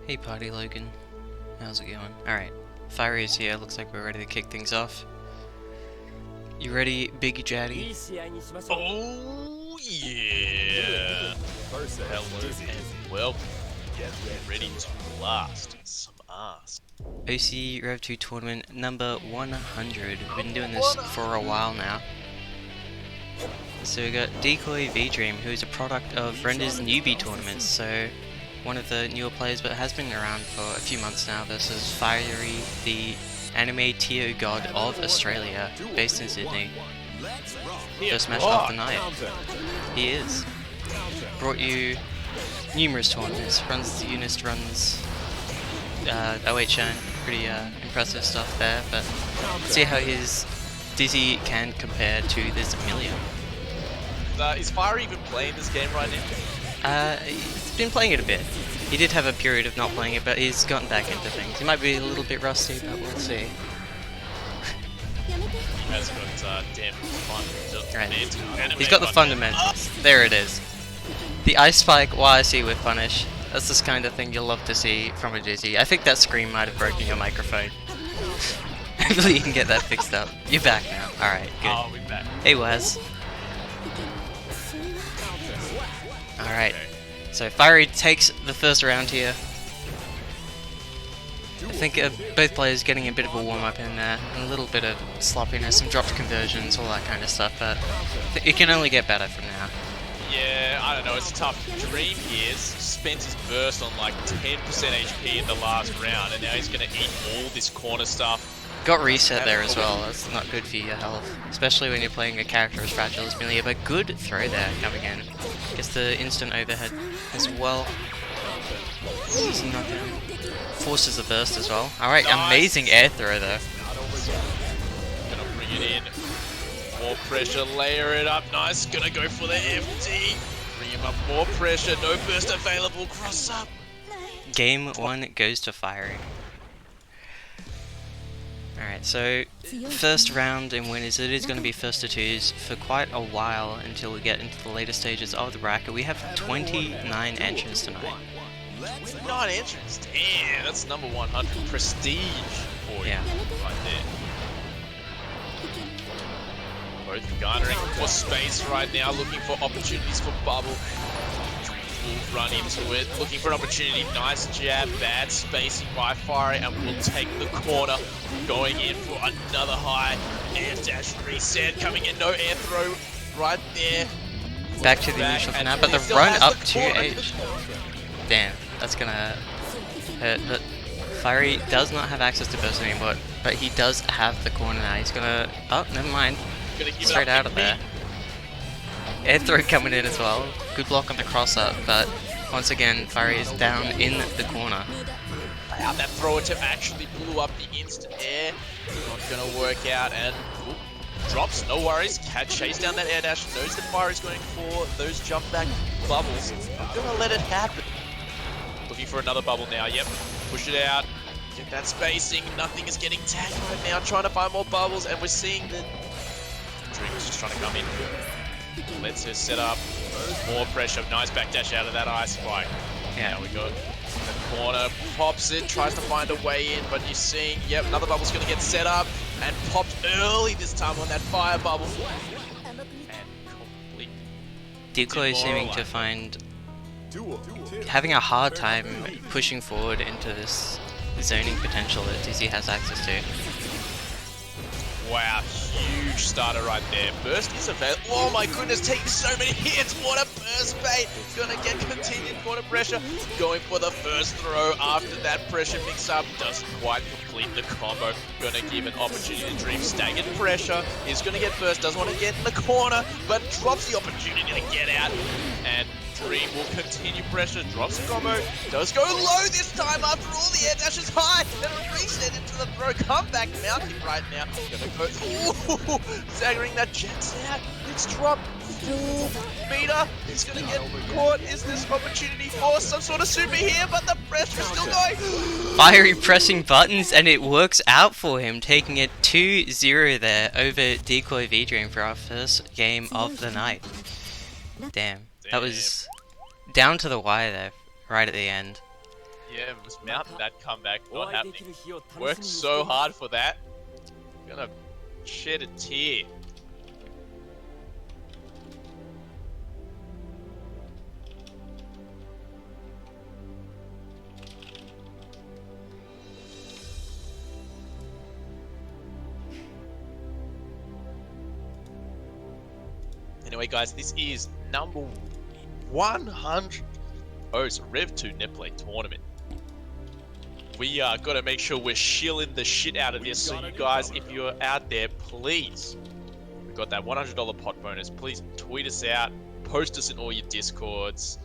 Hey Party Logan, how's it going? Alright, Fiery is here, looks like we're ready to kick things off. You ready, Big Jaddy? Oh yeah! Hello and welcome. Get ready to blast some ass. OCE Rev2 tournament number 100. We've been doing this for a while now. So we got Decoy V-Dream, who is a product of Render's newbie tournaments, so one of the newer players, but has been around for a few months now, versus Fiery, the anime Tio god of Australia, based in Sydney. First match of the night. He is. Brought you numerous tournaments, runs the Unist, runs OHN, pretty impressive stuff there, but see how his Dizzy can compare to this Amelia. Is Fire even playing this game right now? He's been playing it a bit. He did have a period of not playing it, but he's gotten back into things. He might be a little bit rusty, but we'll see. He has got damn fun. Right. He's got the fundamentals. There it is. The Ice Spike YC with punish. That's this kind of thing you'll love to see from a Dizzy. I think that scream might have broken your microphone. Hopefully you can get that fixed up. You're back now. Alright, good. Oh, we're back. Hey Waz. Alright. So Fiery takes the first round here. I think both players getting a bit of a warm-up in there, and a little bit of sloppiness, some dropped conversions, all that kind of stuff, but it can only get better from now. Yeah, I don't know, it's tough. Dream here spent his burst on like 10% HP in the last round, and now he's going to eat all this corner stuff. Got reset there as well, that's not good for your health, especially when you're playing a character as fragile as Amelia, but good throw there coming in. Gets the instant overhead as well. Easy knockdown. Forces the burst as well. Alright, nice. Amazing air throw though. Gonna bring it in. More pressure, layer it up. Nice, gonna go for the FD. Bring him up, more pressure, no burst available, cross up. Game 1 goes to Fiery. Alright, so first round in winners, it is going to be first to twos for quite a while until we get into the later stages of the bracket. We have 29 entrants tonight. 29 entrants? Damn, that's number 100 prestige for you right there. Both garnering for space right now, looking for opportunities for bubble. Will run into it, looking for an opportunity. Nice jab, bad spacing by Fiery, and will take the corner. Going in for another high air dash reset, coming in, no air throw right there. Back to the initial for now, but the run up to H. Damn, that's gonna hurt. But Fiery does not have access to burst anymore, but he does have the corner now. He's gonna, oh, never mind. Straight out of there. Air throw coming in as well. Good block on the cross up, but once again, Fiery is down in the corner. Wow, that throw attempt actually blew up the instant air. Not gonna work out, and drops, no worries. Can chase down that air dash, knows that Fiery's going for those jump back bubbles. Not gonna let it happen. Looking for another bubble now, yep. Push it out, get that spacing. Nothing is getting tagged right now, trying to find more bubbles, and we're seeing the Dream's just trying to come in. Lets her set up. More pressure. Nice backdash out of that ice spike. Yeah. Now we got the corner. Pops it. Tries to find a way in. But you're seeing, yep, another bubble's going to get set up. And popped early this time on that fire bubble. And complete. Decoy seeming to find... having a hard time pushing forward into this zoning potential that Dizzy has access to. Wow, huge starter right there. Burst is available. Oh my goodness, taking so many hits. What a burst bait. Gonna get continued corner pressure. Going for the first throw after that pressure mix up. Doesn't quite complete the combo. Gonna give an opportunity to Dream. Staggered pressure. Is gonna get burst. Doesn't want to get in the corner, but drops the opportunity to get out. And Dream will continue pressure, drops the combo, does go low this time after all the air dash is high, and a reset into the throw, comeback mounting right now, gonna go, ooh, staggering that jets out, it's dropped, full meter, he's gonna get caught, is this opportunity for some sort of super here, but the pressure is still going. Fiery pressing buttons, and it works out for him, taking it 2-0 there over Decoy V-Dream for our first game of the night. Damn. That was down to the wire there. right at the end. Yeah, was mounting that comeback, not happening. Worked so hard for that. Gonna shed a tear. Anyway, guys, this is number 100. Oh, so Rev2 Netplay tournament. We got to make sure we're shilling the shit out of this. So you guys, if you're out there, please, we've got that $100 pot bonus. Please tweet us out, post us in all your discords.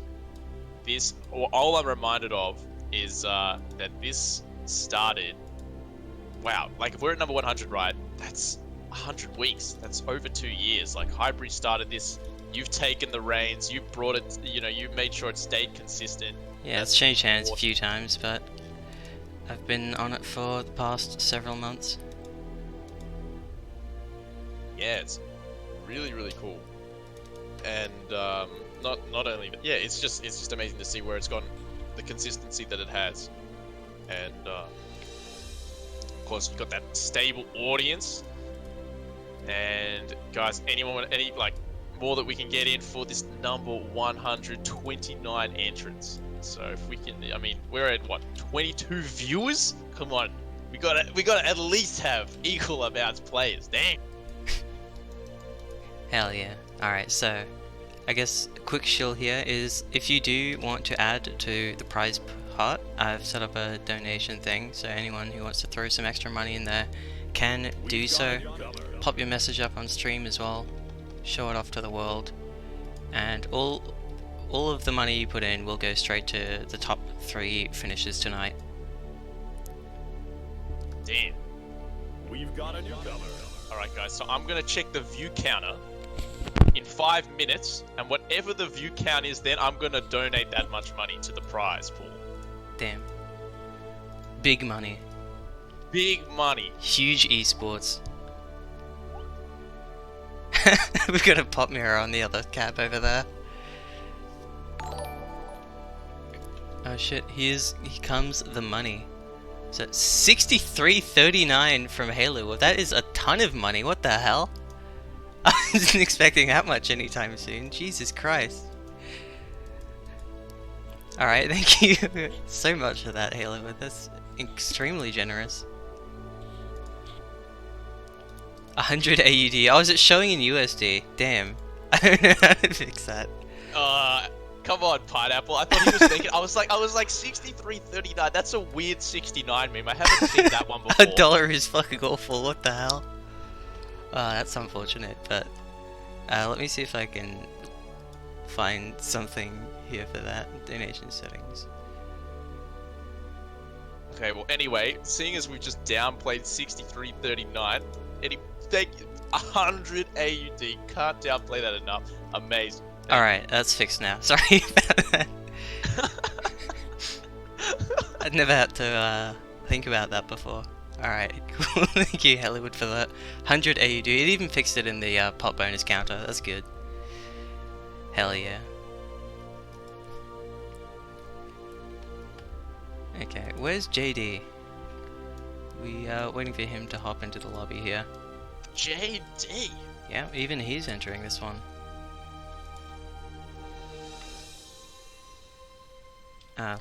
This, all I'm reminded of is that this started. Wow, like if we're at number 100, right? That's 100 weeks. That's over 2 years. Like Hybrid started this. You've taken the reins. You brought it. You know, you made sure it stayed consistent. Yeah, it's changed hands a few times, but I've been on it for the past several months. Yeah, it's really, really cool. And not only that, yeah, it's just amazing to see where it's gone, the consistency that it has, and of course you've got that stable audience. And guys, anyone, any like more that we can get in for this number 129 entrants. So if we can, I mean, we're at what, 22 viewers? Come on, we gotta at least have equal amounts of players. Damn. Hell yeah. Alright, so I guess a quick shill here is if you do want to add to the prize pot, I've set up a donation thing, so anyone who wants to throw some extra money in there can do so. Pop your message up on stream as well, show it off to the world, and all of the money you put in will go straight to the top 3 finishers tonight. Damn. We've got a new cover. Alright guys, so I'm gonna check the view counter in 5 minutes, and whatever the view count is, then I'm gonna donate that much money to the prize pool. Damn. Big money. Big money. Huge esports. We've got a pop mirror on the other cap over there. Oh shit, he comes the money. So 63.39 from Halo. Well, that is a ton of money. What the hell? I wasn't expecting that much anytime soon. Jesus Christ. Alright, thank you so much for that, Halo. That's extremely generous. 100 AUD. Oh, is it showing in USD? Damn. I don't know how to fix that. Come on, Pineapple. I thought he was thinking. I was like 63.39. That's a weird 69 meme. I haven't seen that one before. A dollar is fucking awful. What the hell? That's unfortunate, but let me see if I can find something here for that. Donation settings. Okay, well, anyway, seeing as we've just downplayed 63.39, thank you. 100 AUD. Can't downplay that enough. Amazing. Alright, that's fixed now. Sorry about that. I'd never had to think about that before. Alright, cool. Thank you, Hollywood, for that. 100 AUD. It even fixed it in the pop bonus counter. That's good. Hell yeah. Okay, where's JD? We are waiting for him to hop into the lobby here. JD? Yeah, even he's entering this one.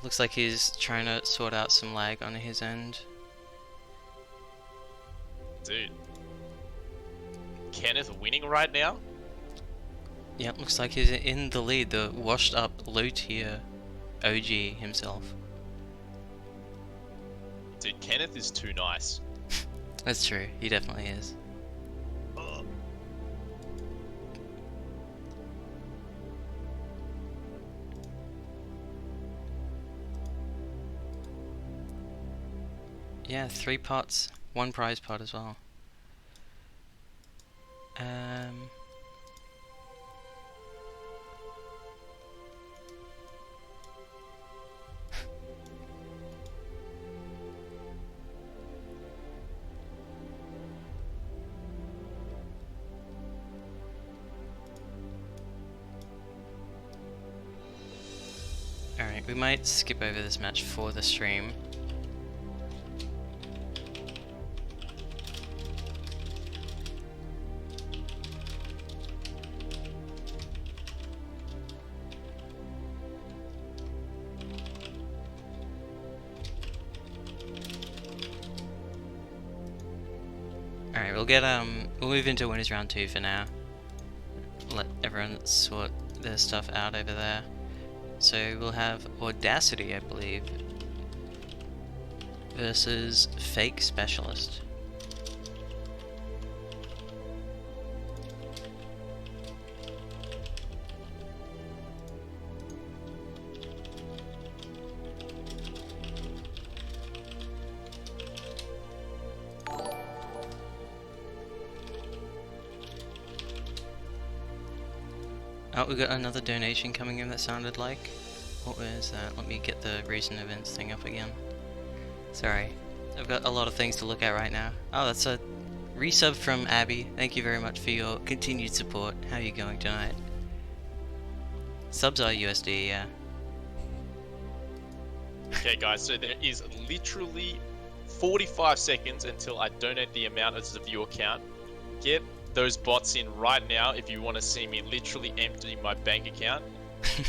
Looks like he's trying to sort out some lag on his end. Dude. Kenneth winning right now? Yep, looks like he's in the lead, the washed up low tier OG himself. Dude, Kenneth is too nice. That's true, he definitely is. Yeah, 3 pots, 1 prize pot as well. Alright, Alright, we might skip over this match for the stream. Alright, we'll move into winners round 2 for now. Let everyone sort their stuff out over there. So we'll have Audacity, I believe, versus Fake Specialist. Oh, we got another donation coming in that sounded like. What was that? Let me get the recent events thing up again. Sorry, I've got a lot of things to look at right now. Oh, that's a resub from Abby. Thank you very much for your continued support. How are you going tonight? Subs are USD, yeah. Okay guys, so there is literally 45 seconds until I donate the amount as the viewer count. Get those bots in right now if you want to see me literally empty my bank account.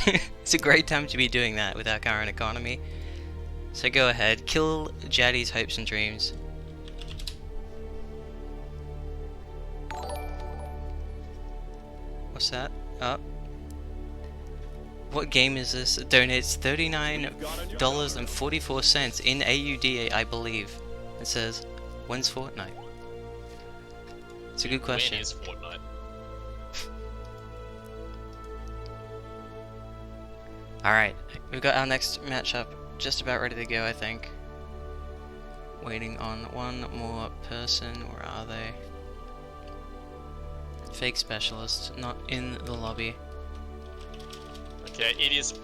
It's a great time to be doing that with our current economy. So go ahead, kill Jaddy's hopes and dreams. What's that? Oh. What game is this? It donates $39.44 in AUD, I believe. It says, when's Fortnite? It's a good question. When is Fortnite? Alright, we've got our next matchup just about ready to go, I think. Waiting on one more person. Where are they? Fake Specialist, not in the lobby. Okay, it is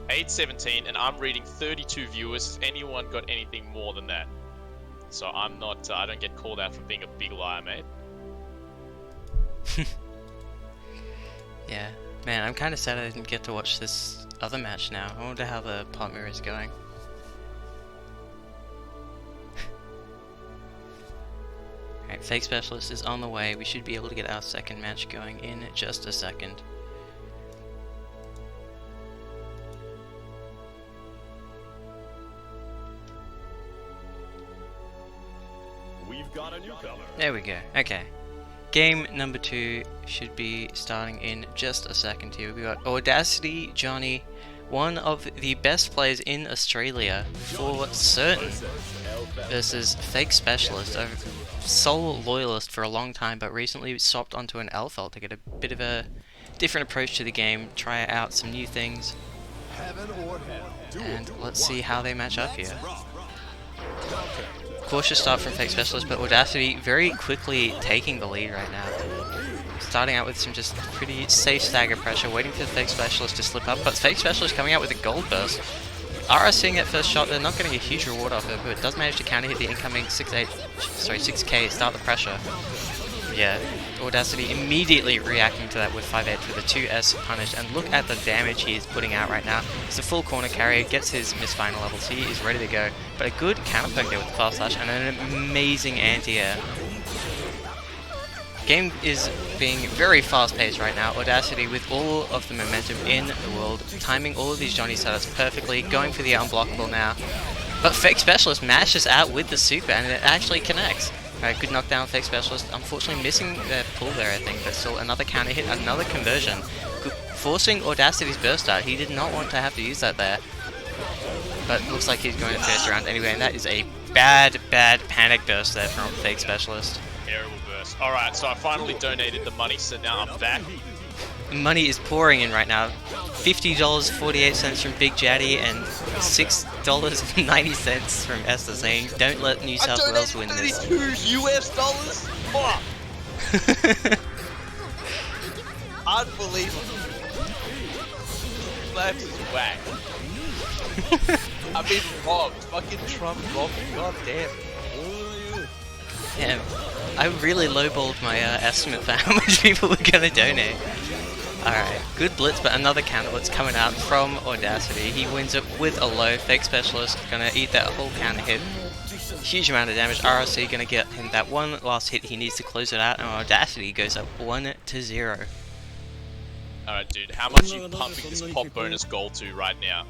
8:17 and I'm reading 32 viewers. Has anyone got anything more than that? So I'm not, I don't get called out for being a big liar, mate. Yeah, man, I'm kind of sad I didn't get to watch this other match now. I wonder how the partner is going. Alright, Fake Specialist is on the way. We should be able to get our second match going in just a second. We've got a newcomer. There we go. Okay. Game number 2 should be starting in just a second here. We got Audacity Johnny, one of the best players in Australia for certain, versus Fake Specialist, a sole loyalist for a long time, but recently swapped onto an Alfeld to get a bit of a different approach to the game, try out some new things, and let's see how they match up here. Cautious start from Fake Specialist, but Audacity very quickly taking the lead right now. Starting out with some just pretty safe stagger pressure, waiting for Fake Specialist to slip up, but Fake Specialist coming out with a gold burst. RSing at first shot, they're not getting a huge reward off it, but it does manage to counter hit the incoming 6K, start the pressure. Yeah, Audacity immediately reacting to that with 5H with a 2S punish, and look at the damage he is putting out right now. It's a full corner carry, gets his miss final levels, he is ready to go. But a good counter poke there with the fast slash and an amazing anti-air. Game is being very fast paced right now. Audacity with all of the momentum in the world, timing all of these Johnny setups perfectly, going for the unblockable now. But Fake Specialist mashes out with the super and it actually connects. Alright, good knockdown, Fake Specialist. Unfortunately missing the pull there, I think, but still another counter hit, another conversion. Forcing Audacity's burst out. He did not want to have to use that there. But looks like he's going to finish the round anyway, and that is a bad panic burst there from Fake Specialist. Terrible burst. Alright, so I finally donated the money, so now I'm back. Money is pouring in right now. $50.48 from Big Jaddy and $6.90 from Esther saying, "Don't let New South Wales win this." $32 US. Fuck. Unbelievable. That is whack. I've been robbed. Fucking Trump robbed me. God damn. Yeah, I really lowballed my estimate for how much people were gonna donate. Alright, good blitz, but another counter blitz coming out from Audacity. He wins it with a low. Fake Specialist gonna eat that whole counter hit. Huge amount of damage. RRC gonna get him that one last hit he needs to close it out, and Audacity goes up 1-0. Alright, dude, how much are you pumping this pop bonus goal to right now?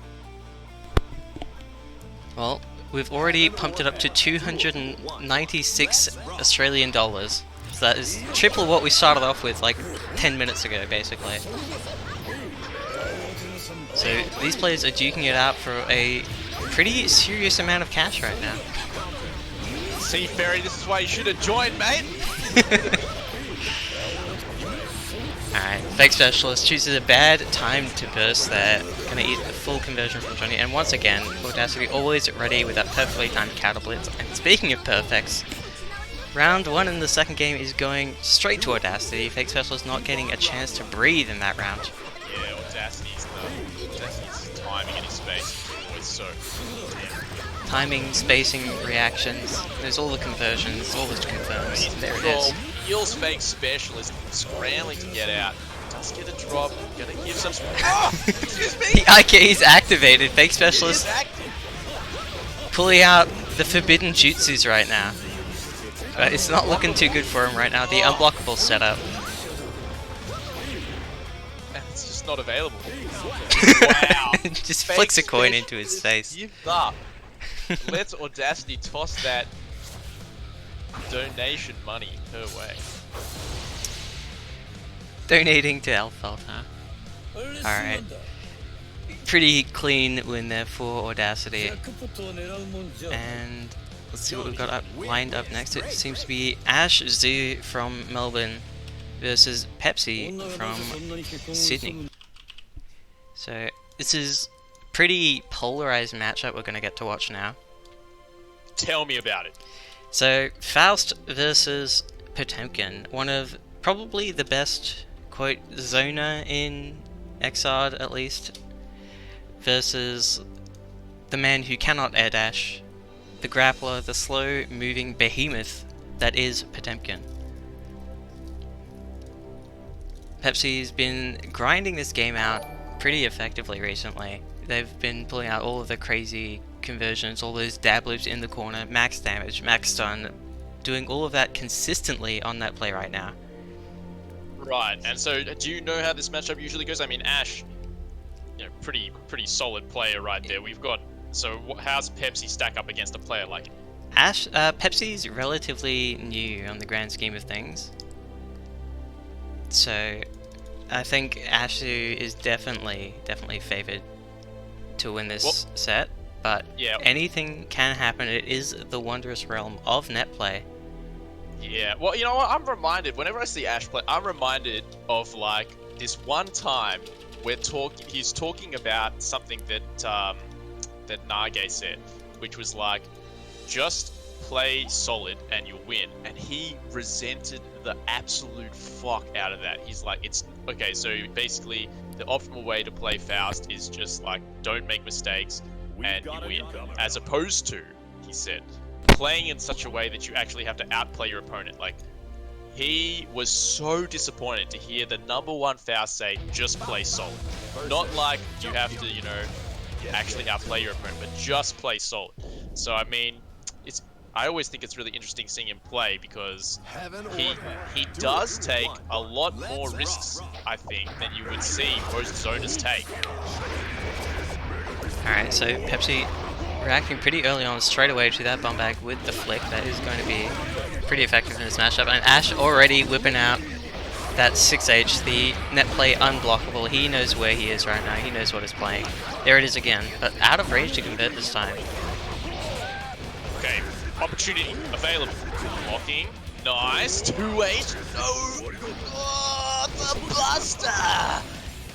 Well, we've already pumped it up to 296 Australian dollars. So that is triple what we started off with like 10 minutes ago, basically. So these players are duking it out for a pretty serious amount of cash right now. See, Ferry, this is why you should have joined, mate! Alright, Fake Specialist chooses a bad time to burst there. Gonna eat the full conversion from Johnny, and once again, Audacity always ready with that perfectly timed counter blitz. And speaking of perfects, round 1 in the second game is going straight to Audacity. Fake Specialist not getting a chance to breathe in that round. Yeah, Audacity's timing and his space is always so... Timing, spacing, reactions, there's all the conversions, all the confirms. There it is. Heals Fake Specialist, scrambling to get out. Does get a drop, gonna give some... Oh! Excuse me! The IK is activated. Fake Specialist pulling out the forbidden jutsus right now. But it's not looking too good for him right now. The unblockable setup. It's just not available. Wow. Just flicks a coin into his face. Give up. Let's Audacity toss that donation money her way. Donating to Alfalfa. Alright. Pretty clean win there for Audacity. And let's see what we've got lined up next. It seems to be Ash Zoo from Melbourne versus Pepsi from Sydney. So this is pretty polarized matchup we're going to get to watch now. Tell me about it. So Faust versus Potemkin, one of probably the best, quote, zoner in Xrd at least, versus the man who cannot air dash, the grappler, the slow moving behemoth that is Potemkin. Pepsi's been grinding this game out pretty effectively recently. They've been pulling out all of the crazy conversions, all those dab loops in the corner, max damage, max stun, doing all of that consistently on Netplay right now. Right, and so do you know how this matchup usually goes? I mean, Ash, you know, pretty solid player right there. We've got, so how's Pepsi stack up against a player like Ash, Pepsi's relatively new on the grand scheme of things. So I think Ashu is definitely favored to win this set, but yeah, anything can happen. It is the wondrous realm of Netplay. Yeah, well, you know what, I'm reminded, whenever I see Ash play, I'm reminded of, like, this one time he's talking about something that, that Nage said, which was like, just play solid and you'll win, and he resented the absolute fuck out of that. He's like, it's, okay, so basically, the optimal way to play Faust is just, like, don't make mistakes and you win, as opposed to, he said, playing in such a way that you actually have to outplay your opponent. Like, he was so disappointed to hear the #1 Faust say, just play solid. Not like you have to, you know, actually outplay your opponent, but just play solid. So, I mean, I always think it's really interesting seeing him play because he does take a lot more risks, I think, than you would see most zoners take. Alright, so Pepsi reacting pretty early on straight away to that bump back with the flick. That is going to be pretty effective in this matchup. And Ash already whipping out that 6H, the Netplay unblockable. He knows where he is right now. He knows what he's playing. There it is again, but out of range to convert this time. Okay, opportunity available. Blocking. Nice. 2H. No. Oh, the buster.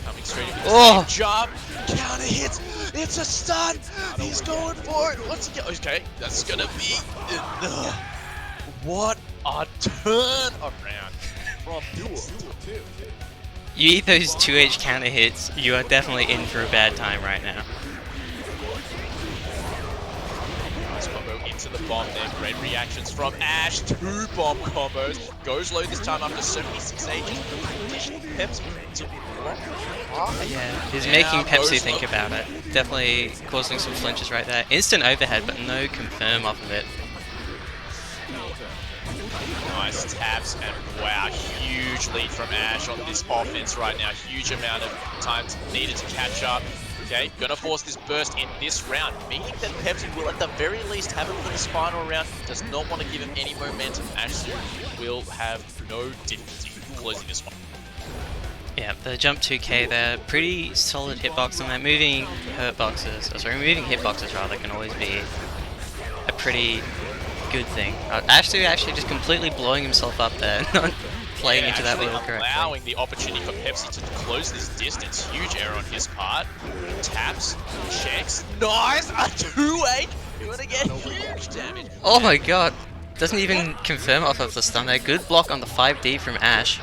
Coming straight into the same jump. Counter hits. It's a stun. He's going for it. What's he going? Okay, that's gonna be. What a turn around from duel to two. You eat those 2H counter hits, you are definitely in for a bad time right now. Nice combo into the bomb there. Great reactions from Ash. 2 bomb combos. Goes low this time after 76 ages. Conditioning Pepsi to block. Yeah, he's Now making Pepsi goes think low. about it. Definitely causing some flinches right there. Instant overhead, but no confirm off of it. Nice taps, and wow, huge lead from Ash on this offense right now. Huge amount of time needed to catch up. Okay, gonna force this burst in this round, meaning that Pepsi will at the very least have it for this final round. Does not want to give him any momentum. Ash will have no difficulty closing this one. Yeah, the jump 2k there, pretty solid hitbox, and that moving hurt boxes, moving hitboxes rather, can always be a pretty good thing. Ash actually just completely blowing himself up there, not playing into that wheel correctly. Allowing the opportunity for Pepsi to close this distance. Huge error on his part. Taps, checks, nice! A 2-8! You're gonna get huge damage. Oh my god! Doesn't even confirm off of the stun there. Good block on the 5D from Ash.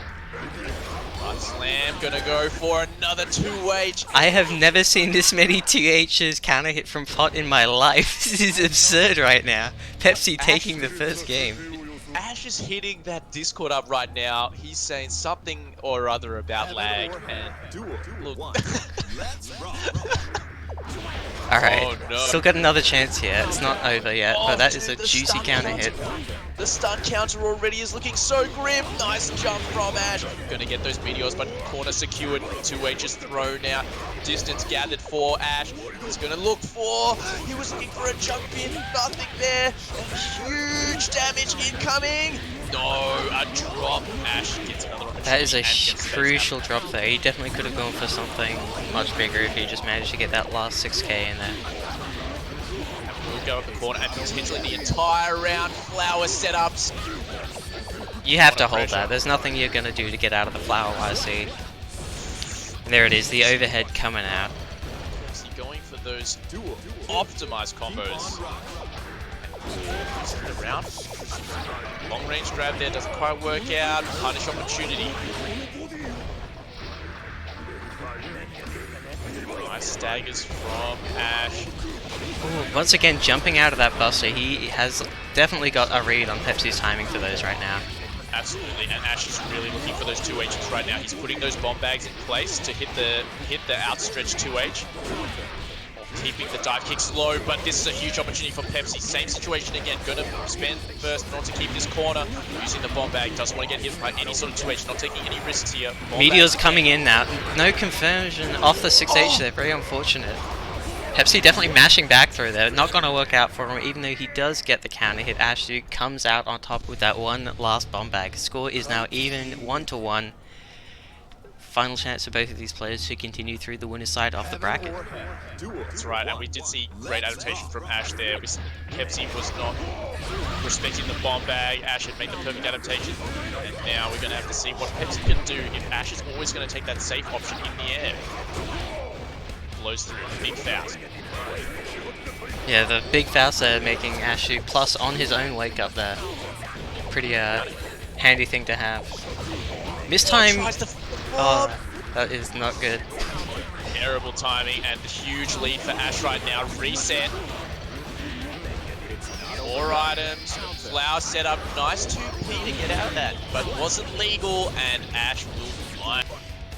Slam, gonna go for another 2H. I have never seen this many 2H's counter hit from Pot in my life. This is absurd right now. Pepsi taking the first game. Ash is hitting that Discord up right now. He's saying something or other about lag, and look. Alright, Oh, no. still got another chance here. It's not over yet, but that is a juicy counter hit. The stun counter already is looking so grim. Nice jump from Ash. Gonna get those meteors, but corner secured. 2H is thrown now. Distance gathered for Ash. He's gonna look for. He was looking for a jump in. Nothing there. Huge damage incoming. No, a drop. Ash gets another opportunity. That is a and gets face crucial drop there. He definitely could have gone for something much bigger if he just managed to get that last 6k in there. We'll go up the corner and potentially the entire round. Flower setups. You have to hold that. There's nothing you're going to do to get out of the flower YC. And there it is, the overhead coming out. Is he going for those optimized combos? Around. Long range grab there doesn't quite work out. Punish opportunity. Nice staggers from Ash. Ooh, once again, jumping out of that buster, he has definitely got a read on Pepsi's timing for those right now. Absolutely, and Ash is really looking for those 2Hs right now. He's putting those bomb bags in place to hit the outstretched 2H. Keeping the dive kicks low, but this is a huge opportunity for Pepsi. Same situation again. Gonna spend first in order to keep this corner. Using the bomb bag. Doesn't want to get hit by any sort of 2H. Not taking any risks here. Meteor's coming in now. No conversion off the 6H there. Very unfortunate. Pepsi definitely mashing back through there. Not going to work out for him, even though he does get the counter hit. Ash comes out on top with that one last bomb bag. Score is now even 1-1. Final chance for both of these players to continue through the winner's side off the bracket. That's right, and we did see great adaptation from Ash there. Pepsi was not respecting the bomb bag. Ash had made the perfect adaptation. And now we're going to have to see what Pepsi can do if Ash is always going to take that safe option in the air. Blows through. Big fouls. Yeah, the big fouls there making Ash shoot, plus on his own wake up there. Pretty handy thing to have. This time... Oh, that is not good. Terrible timing and the huge lead for Ash right now. Reset. 4 items. Flower setup. Nice 2P to get out of that, but wasn't legal, and Ash will fly.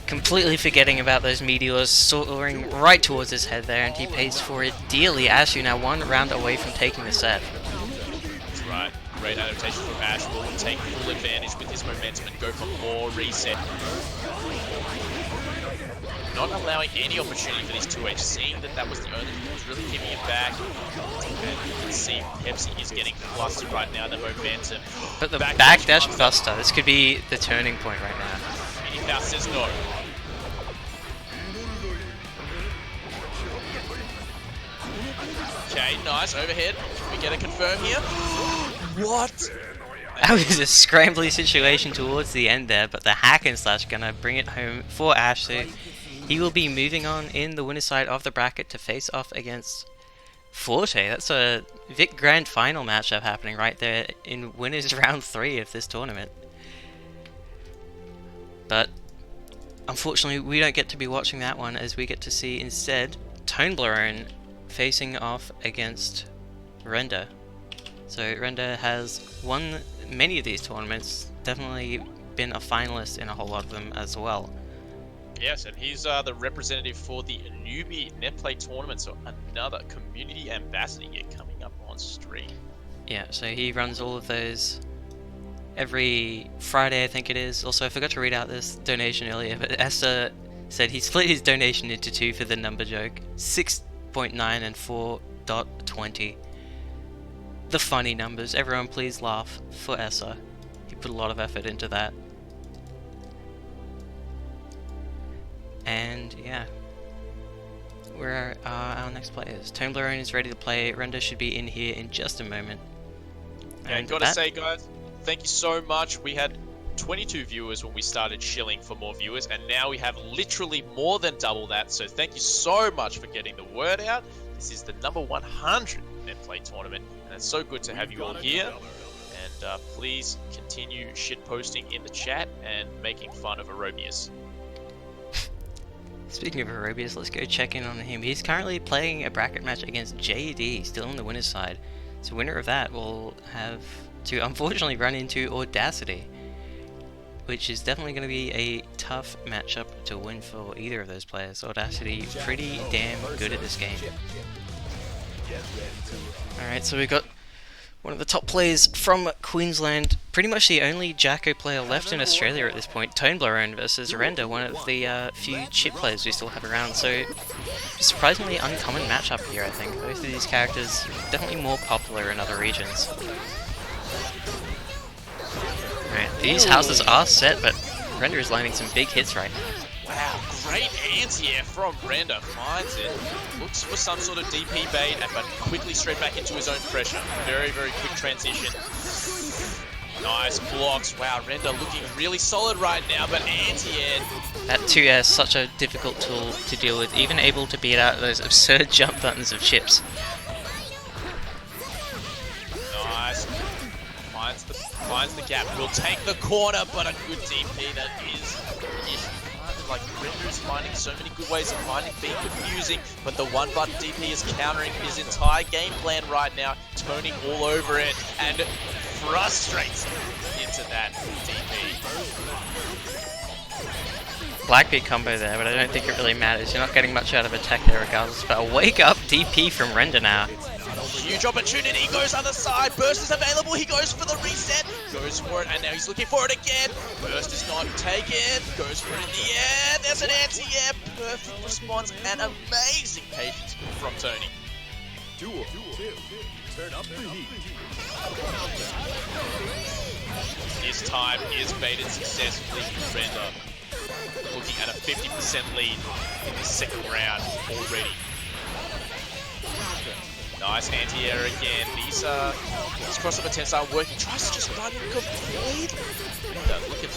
Completely forgetting about those meteors soaring right towards his head there, and he pays for it dearly. Ashu now 1 round away from taking the set. That's right. Great adaptation from Ash. Will take full advantage with his momentum and go for more reset. Not allowing any opportunity for these 2H, seeing that was the only thing that was really giving him back. And you can see Pepsi is getting flustered right now, the momentum. But the backdash buster, this could be the turning point right now. Mini Foul says no. Okay, nice, overhead. Can we get a confirm here? What? That was a scrambly situation towards the end there, but the hack and slash gonna bring it home for Ash. So he will be moving on in the winner's side of the bracket to face off against Forte. That's a Vic Grand Final matchup happening right there in winners round 3 of this tournament. But unfortunately, we don't get to be watching that one, as we get to see instead Toneblown facing off against Render. So Render has won many of these tournaments, definitely been a finalist in a whole lot of them as well. Yes, and he's the representative for the newbie Netplay tournament, so another community ambassador here coming up on stream. Yeah, so he runs all of those every Friday, I think it is. Also, I forgot to read out this donation earlier, but Esther said he split his donation into two for the number joke, 6.9 and 4.20. The funny numbers. Everyone please laugh for Esther. He put a lot of effort into that. And yeah, where are our next players? Toblerone is ready to play. Render should be in here in just a moment. Yeah, And gotta say, guys, thank you so much. We had 22 viewers when we started shilling for more viewers, and now we have literally more than double that. So thank you so much for getting the word out. This is the number 100 Netplay tournament, and it's so good to have you all here. And please continue shit posting in the chat and making fun of Aerobius. Speaking of Aerobius, let's go check in on him. He's currently playing a bracket match against Jaddy, still on the winner's side. So winner of that will have to unfortunately run into Audacity, which is definitely going to be a tough matchup to win for either of those players. Audacity pretty damn good at this game. Alright, so we've got one of the top players from Queensland, pretty much the only Jacko player left in Australia at this point, Toblerone versus Render, one of the few chip players we still have around, so surprisingly uncommon matchup here, I think. Both of these characters definitely more popular in other regions. Alright, these houses are set, but Render is landing some big hits right now. Wow, great anti-air from Render. Finds it. Looks for some sort of DP bait, but quickly straight back into his own pressure. Very, very quick transition. Nice blocks. Wow, Render looking really solid right now, but anti-air. That 2S is such a difficult tool to deal with, even able to beat out those absurd jump buttons of chips. Nice. Finds the gap. Will take the corner, but a good DP that is the issue. Like, Render is finding so many good ways of finding, being confusing, but the one button DP is countering his entire game plan right now, Tony all over it, and frustrates him into that DP. Black beat combo there, but I don't think it really matters. You're not getting much out of attack there regardless, but a wake up DP from Render now. Huge opportunity, goes other side, burst is available, he goes for the reset, goes for it, and now he's looking for it again. Burst is not taken, goes for it in the air, there's an anti-air, perfect response, and amazing patience from Tony. Duel 2. Turn up the heat. This time is baited successfully. Render looking at a 50% lead in the second round already. Nice anti-air again. These crossover attempts aren't working. Tries to just run him completely. Look at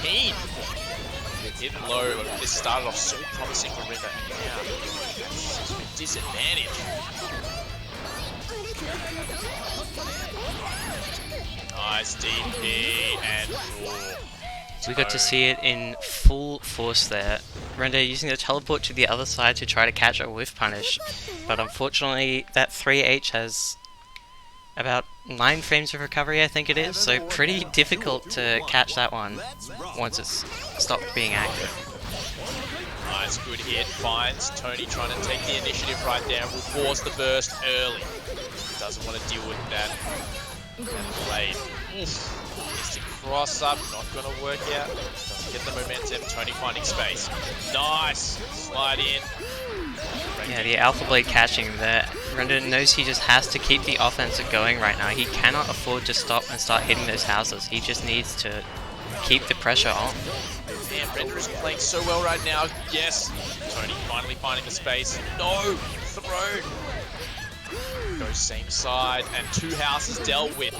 Keen. Hit low. This started off so promising for Render. Now, disadvantage. Nice DP and We got to see it in full force there. Render using the teleport to the other side to try to catch a whiff punish, but unfortunately that 3H has about 9 frames of recovery, I think it is, so pretty difficult to catch that one once it's stopped being active. Nice, good hit. Finds Tony trying to take the initiative right there. Will force the burst early. Doesn't want to deal with that. Blade. Oof. Cross up, not gonna work out. Doesn't get the momentum. Tony finding space. Nice! Slide in. Yeah, the Alpha Blade catching there. Render knows he just has to keep the offensive going right now. He cannot afford to stop and start hitting those houses. He just needs to keep the pressure on. Man, Render is playing so well right now. Yes! Tony finally finding the space. No! Throw! Goes same side, and 2 houses dealt with.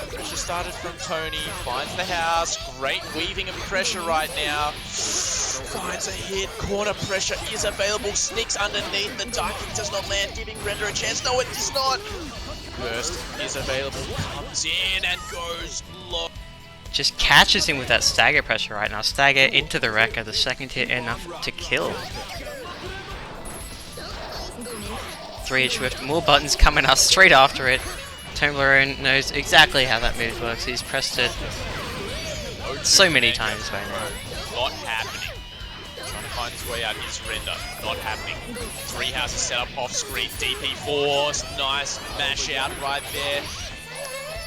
Pressure started from Tony, finds the house, great weaving of pressure right now. Finds a hit, corner pressure is available, sneaks underneath, the darking does not land, giving Render a chance. No, it does not. Burst is available, comes in and goes low. Just catches him with that stagger pressure right now. Stagger into the wrecker, the second hit enough to kill. 3H Swift, more buttons coming up straight after it. Toblerone knows exactly how that move works. He's pressed it so many times by now. Not happening. Trying to find his way out is Render. Not happening. Three houses set up off screen. DP force. Nice mash out right there.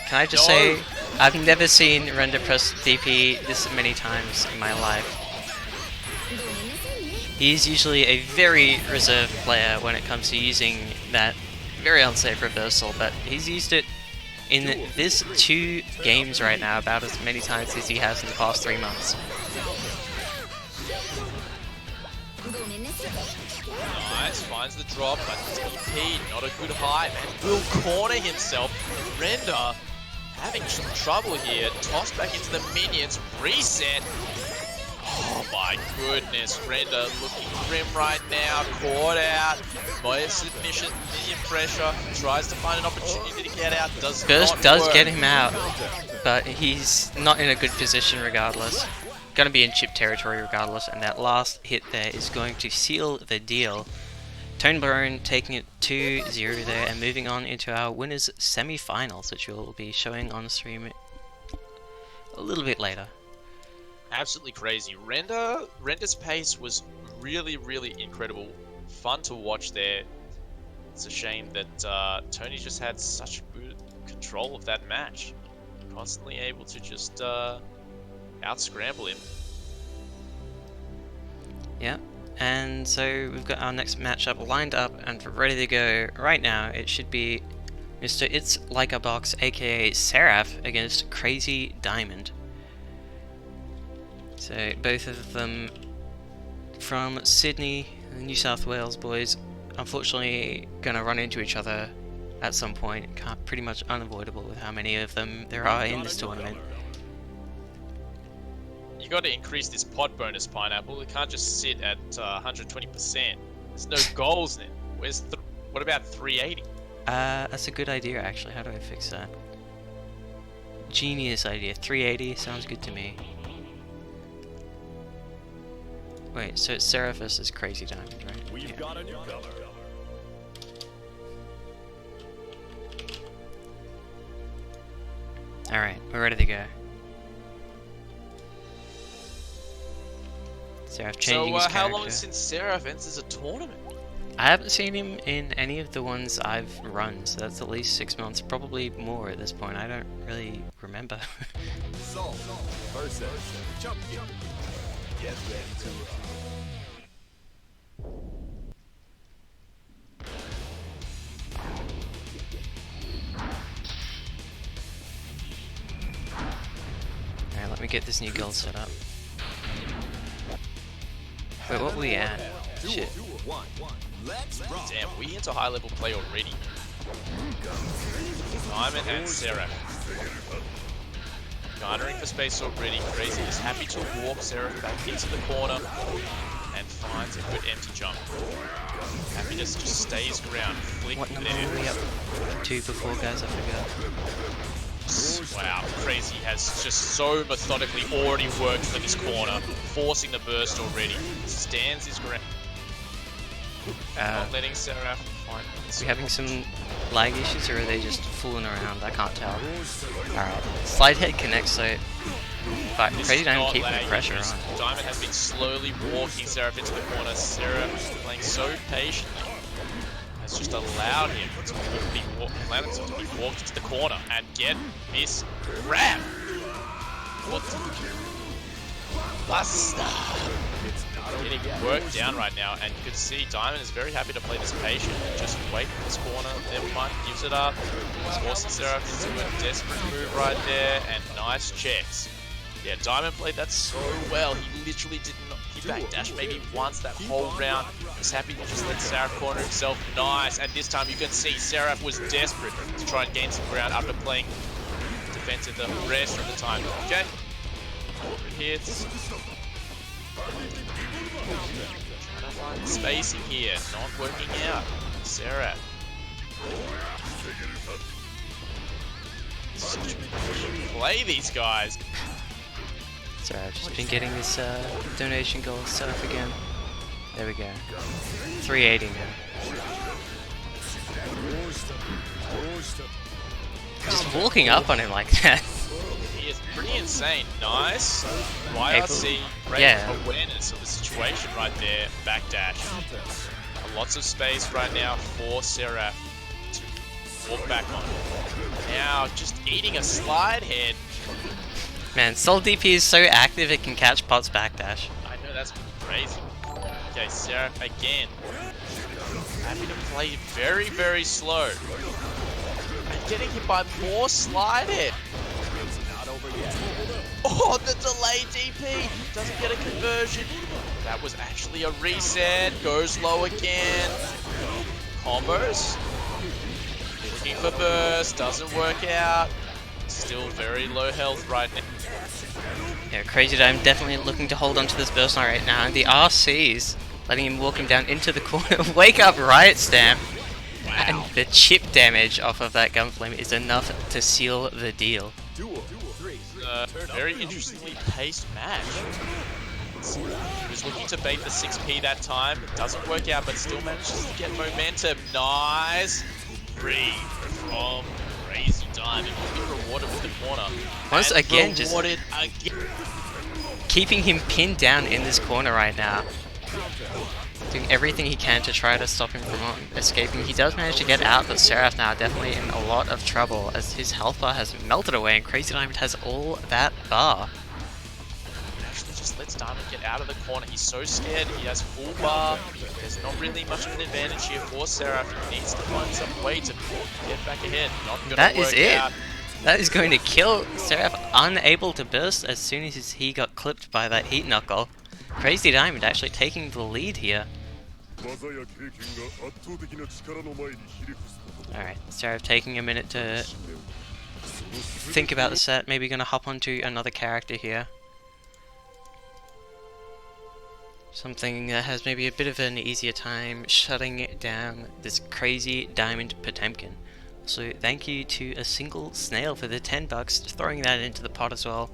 Can I just say, I've never seen Render press DP this many times in my life. He's usually a very reserved player when it comes to using that very unsafe reversal, but he's used it in this 2 games right now about as many times as he has in the past 3 months. Nice, finds the drop, but DP, not a good height, and will corner himself. Render having some trouble here. Toss back into the minions, reset. Oh my goodness, Render looking grim right now, caught out by submission, minion pressure, tries to find an opportunity to get out, does get him out, but he's not in a good position regardless. Gonna be in chip territory regardless, and that last hit there is going to seal the deal. Toblerone taking it 2-0 there and moving on into our winners semi-finals, which we'll be showing on stream a little bit later. Absolutely crazy. Render's pace was really, really incredible. Fun to watch there. It's a shame that Tony just had such good control of that match. Constantly able to just out-scramble him. Yeah, and so we've got our next matchup lined up and ready to go right now. It should be Mr. It's Like a Box, aka Seraph, against Crazy Diamond. So both of them from Sydney, the New South Wales boys, unfortunately gonna run into each other at some point. Pretty much unavoidable with how many of them there are in this tournament. You got to increase this pot bonus, Pineapple. It can't just sit at 120%. There's no goals in it. What about 380? That's a good idea actually. How do I fix that? Genius idea. 380 sounds good to me. Wait, so it's Seraph versus Crazy Diamond, right? We've got a newcomer. Alright, we're ready to go. Seraph changing his character. How long since Seraph enters a tournament? I haven't seen him in any of the ones I've run, so that's at least 6 months, probably more at this point. I don't really remember. Soul versus champion. Get ready to rock. Alright, let me get this new gold set up. Wait, what were we at? Shit. Damn, we into high level play already. Diamond and Seraph. Garnering for space already. Crazy is happy to walk Seraph back into the corner and finds a good empty jump. Happiness just stays ground. Flick What number there. were we up to before, guys? I forgot. Wow, Crazy has just so methodically already worked for this corner, forcing the burst already. Stands his ground. Not letting Seraph find it. Are we having some lag issues, or are they just fooling around? I can't tell. Alright, slide head connects, so but Crazy Diamond keeping the pressure on. Diamond has been slowly walking Seraph into the corner. Seraph playing so patiently has just allowed him to be walked into the corner and get this grab. What? Buster! Getting worked down right now, and you can see Diamond is very happy to play this patient. Just wait for this corner. Never mind, gives it up. Forcing Seraph into a desperate move right there, and nice checks. Yeah, Diamond played that so well. He literally did not. He backdashed maybe once that whole round. Was happy to just let Seraph corner himself. Nice, and this time you can see Seraph was desperate to try and gain some ground after playing defensive the rest of the time. Okay, good hits. Trying to find spacing here, not working out. Seraph. Such a play, these guys. Sorry, I've just been getting this donation goal set up again. There we go. 380 now. walking up on him like that. He is pretty insane. Nice. YRC, great awareness of the situation right there. Backdash. Lots of space right now for Seraph to walk back on. Now just eating a slide head. Man, Soul DP is so active it can catch Pot's backdash. I know, that's crazy. Okay, Seraph again. Having to play very, very slow. And getting hit by more slide head. Oh, the delay DP doesn't get a conversion. That was actually a reset. Goes low again. Combos. Looking for burst. Doesn't work out. Still very low health right now. Yeah, Crazy Dime definitely looking to hold on to this burst right now. And the RC's letting him walk him down into the corner. Wake up, Riot Stamp. Wow. And the chip damage off of that Gunflame is enough to seal the deal. Very interestingly paced match. He was looking to bait the 6P that time. It doesn't work out, but still manages to get momentum. Nice. Free from Crazy Diamond. He'll be rewarded with the corner. Once and again, just keeping him pinned down in this corner right now. Doing everything he can to try to stop him from escaping. He does manage to get out, but Seraph now definitely in a lot of trouble as his health bar has melted away and Crazy Diamond has all that bar. Actually just lets Diamond get out of the corner. He's so scared. He has full bar. There's not really much of an advantage here for Seraph. He needs to find some way to get back ahead. Not gonna that work is it. out. That is going to kill Seraph, unable to burst as soon as he got clipped by that heat knuckle. Crazy Diamond actually taking the lead here. Alright, Seraph taking a minute to think about the set, maybe gonna hop onto another character here. Something that has maybe a bit of an easier time shutting down this Crazy Diamond Potemkin. So thank you to a single snail for the $10, throwing that into the pot as well.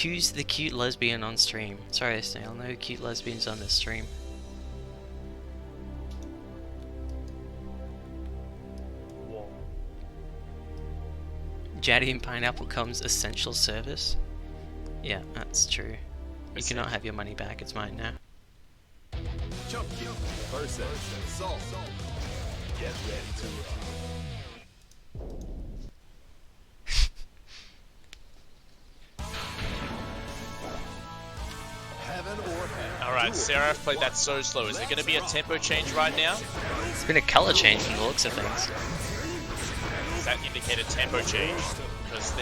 Who's the cute lesbian on stream? Sorry, snail, no cute lesbians on this stream. Jaddy and Pineapple comes essential service. Yeah, that's true. You cannot have your money back, it's mine now. Get ready to Alright, Seraph played that so slow. Is there going to be a tempo change right now? It's been a color change from the looks of things. Does that indicate a tempo change? Because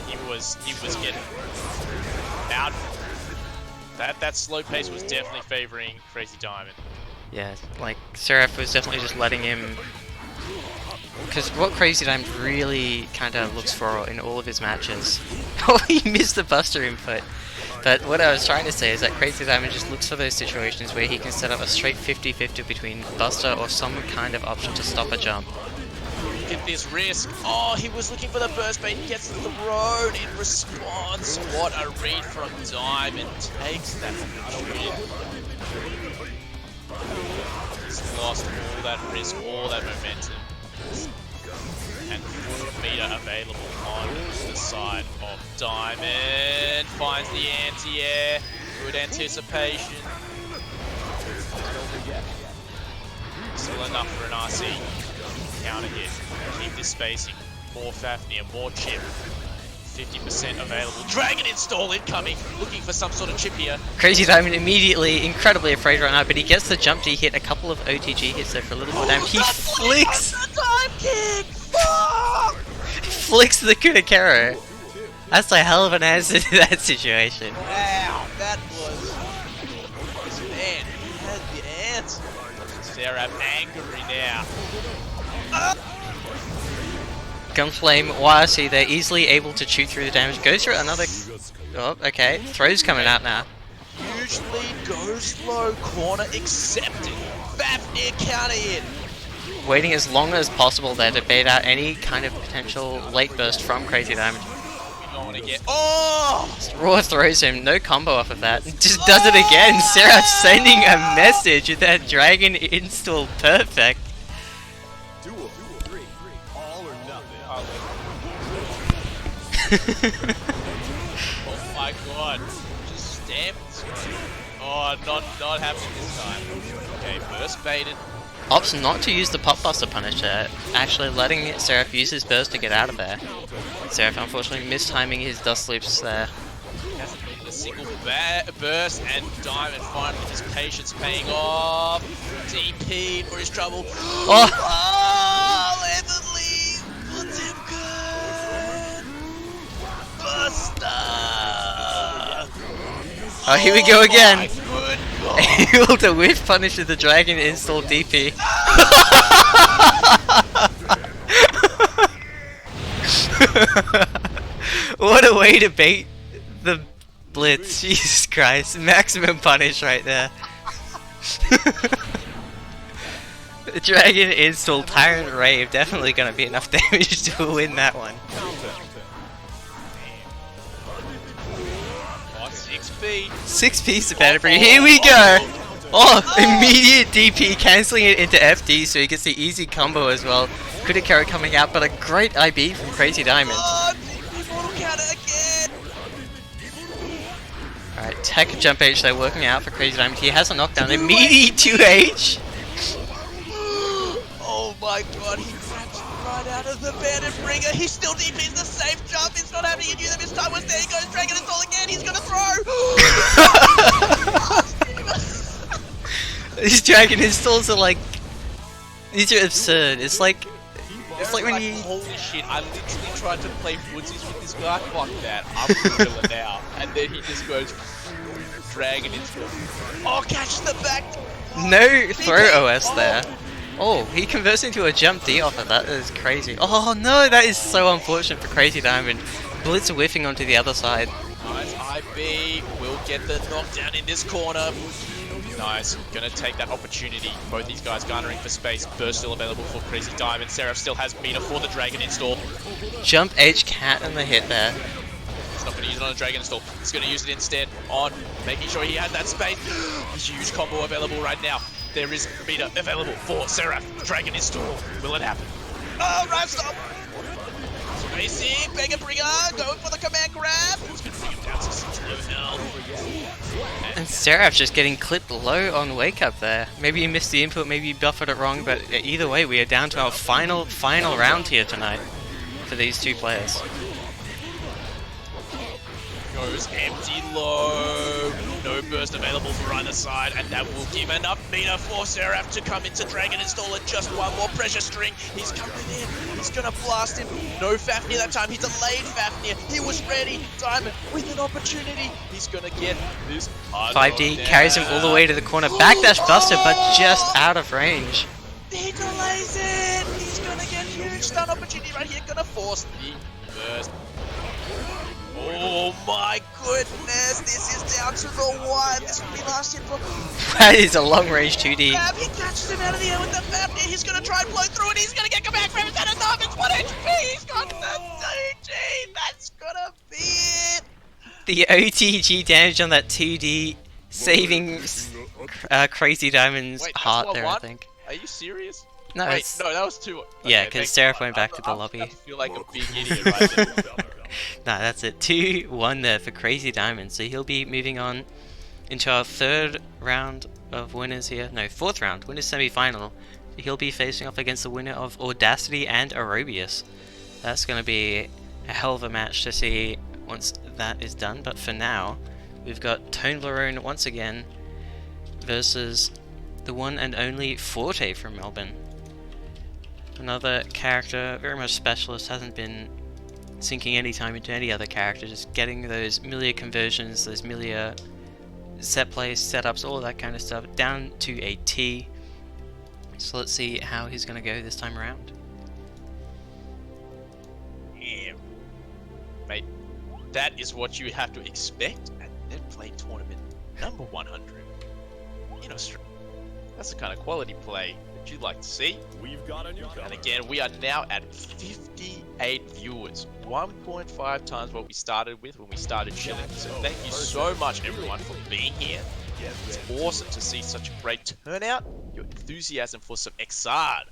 he was getting out. That slow pace was definitely favoring Crazy Diamond. Yeah, like Seraph was definitely just letting him. Because what Crazy Diamond really kind of looks for in all of his matches. Oh, he missed the Buster input. But what I was trying to say is that Crazy Diamond just looks for those situations where he can set up a straight 50-50 between Buster or some kind of option to stop a jump. Get this risk. Oh, he was looking for the burst bait. He gets thrown in response. What a read from Diamond. Takes that win. He's lost all that risk, all that momentum. And full meter available on the side of Diamond. Finds the anti-air. Good anticipation. Still enough for an RC. Counter hit. Keep this spacing. More Fafnir, more chip. 50% available. Dragon install incoming. Looking for some sort of chip here. Crazy Diamond immediately incredibly afraid right now, but he gets the jump D hit, a couple of OTG hits there for a little more damage. He flicks! The time kick! Flicks the Kunakero. That's a hell of an answer to that situation. Wow, that was... Man, he had the answer. Sarah angry now. Gunflame, YRC, they're easily able to chew through the damage. Goes through another... Oh, okay. Throw's coming out now. Huge lead, goes low, corner accepted. Fafnir counter hit. Waiting as long as possible there to bait out any kind of potential late burst from Crazy Diamond. We don't want to get... Oh! Raw throws him, no combo off of that. Just does it again. Sarah sending a message with that dragon install perfect. duel. 3, all or nothing. Oh my god. Just stamp the screen. Oh, not happening this time. Okay, burst baited. Opts not to use the Pop Buster punish there, actually letting Seraph use his burst to get out of there. Seraph unfortunately mistiming his dust loops there. Hasn't needed a single burst, and Diamond finally his patience paying off. DP for his trouble. Oh! Oh, Anthony puts him good. Buster. Oh, here we go again. My good God. Able to whiff punish with the dragon install DP. What a way to bait the blitz, Jesus Christ. Maximum punish right there. The dragon install Tyrant Rave, definitely gonna be enough damage to win that one. Oh, 6p. 6 better for you. Here we go! Oh, immediate DP, cancelling it into FD so he gets the easy combo as well. Critic carry coming out, but a great IB from Crazy Diamond. Oh, DP mortal counter again. Alright, tech jump H they're working out for Crazy Diamond. He has a knockdown. Immediate 2H! Oh my god, he grabs right out of the bed and bringer. He still DPs the safe jump. It's not happening. He knew that his time was there. He goes Dragon Install again. He's gonna throw. These dragon installs are like... These are absurd. It's like when you... Holy shit, I literally tried to play footsies with this guy. Fuck that. I'm the villain now. And then he just goes Dragon Install. Oh, catch the back. No throw OS there. Oh, he converts into a jump D off of that. That is crazy. Oh no, that is so unfortunate for Crazy Diamond. Blitz whiffing onto the other side. Nice IB. Will get the knockdown in this corner. Nice. Gonna take that opportunity. Both these guys garnering for space. Burst still available for Crazy Diamond. Seraph still has meter for the Dragon Install. Jump H cat on the hit there. He's not gonna use it on a Dragon Install. He's gonna use it instead on making sure he has that space. Huge combo available right now. There is meter available for Seraph. Dragon Install. Will it happen? Oh, right stop. Spacing. Beggar Bringer. Going for the command grab. It's gonna bring him down to 6 low health. And Seraph just getting clipped low on wake up there. Maybe you missed the input, maybe you buffered it wrong, but either way, we are down to our final round here tonight for these two players. Goes empty low. No burst available for either side, and that will give enough meter for Seraph to come into Dragon Install and just one more pressure string. He's coming in. He's gonna blast him. No Fafnir that time. He delayed Fafnir. He was ready. Diamond with an opportunity. He's gonna get this 5D carries him all the way to the corner. Backdash Buster, but just out of range. He delays it. He's gonna get huge stun opportunity right here. Gonna force the burst. Oh my goodness, this is down to the wire. This will be last hit for... That is a long range 2D. He catches him out of the air with the Fafnir. He's going to try and blow through it. He's going to get command grab. Is that enough? It's 1 HP. He's got the OTG. That's going to be it. The OTG damage on that 2D saving Crazy Diamond's Wait, heart that's there, what I think. Are you serious? No, Wait, it's... no, that was 2. Yeah, because Seraph went back to the lobby. I feel like a big idiot right there. Nah, that's it. 2-1 there for Crazy Diamond. So he'll be moving on into our third round of winners here. No, fourth round, winners semi-final. He'll be facing off against the winner of Audacity and Aerobius. That's going to be a hell of a match to see once that is done. But for now, we've got Tone Larone once again versus the one and only Forte from Melbourne. Another character, very much specialist, hasn't been sinking any time into any other character, just getting those Milia conversions, those Milia set plays, setups, all of that kind of stuff down to a T. So let's see how he's going to go this time around. Yeah. Mate, that is what you have to expect at Netplay tournament number 100 in Australia. That's the kind of quality play that you'd like to see. We've got a new comer. And again, we are now at 58 viewers. 1.5 times what we started with when we started chilling. So thank you so much everyone for being here. It's awesome to see such a great turnout. Your enthusiasm for some Exard.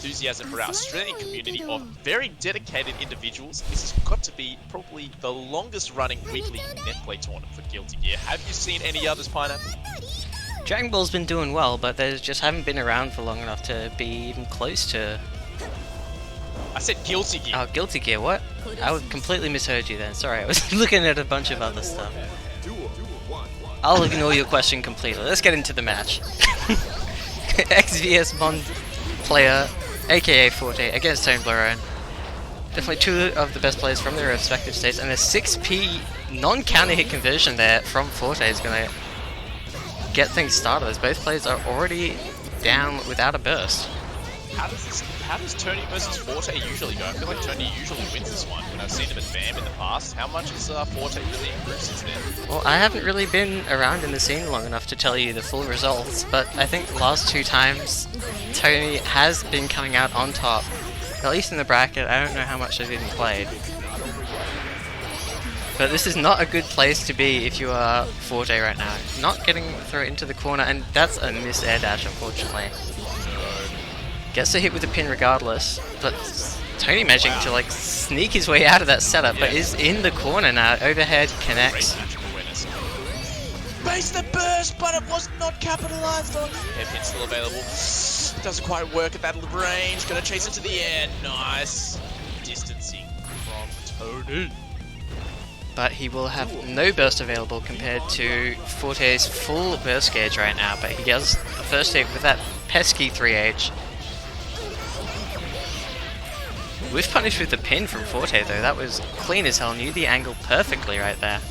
enthusiasm for our Australian community of very dedicated individuals. This has got to be probably the longest running weekly Netplay tournament for Guilty Gear. Have you seen any others, Pineapple? Dragon Ball's been doing well, but they just haven't been around for long enough to be even close to... I said Guilty Gear. Oh, Guilty Gear, what? I completely misheard you then, sorry, I was looking at a bunch of other stuff. I'll ignore your question completely. Let's get into the match. XVS Bond player, aka Forte, against Tone Blurone. Definitely two of the best players from their respective states, and a 6p non-counter hit conversion there from Forte is going to get things started, as both players are already down without a burst. How does Tony versus Forte usually go? I feel like Tony usually wins this one when I've seen him at BAM in the past. How much has Forte really improved since then? Well, I haven't really been around in the scene long enough to tell you the full results, but I think the last two times Tony has been coming out on top. At least in the bracket, I don't know how much they've even played. But this is not a good place to be if you are Forte right now. Not getting thrown into the corner, and that's a missed air dash, unfortunately. Gets a hit with the pin regardless, but Tony managing to like sneak his way out of that setup, but is in the corner now. Overhead connects. Base the burst, but it was not capitalized on. Hairpin still available. Doesn't quite work at that range. Gonna chase into the air. Nice distancing from Tony. But he will have no burst available compared to Forte's full burst gauge right now. But he does the first hit with that pesky 3H. Whiff punish with the pin from Forte though, that was clean as hell, knew the angle perfectly right there.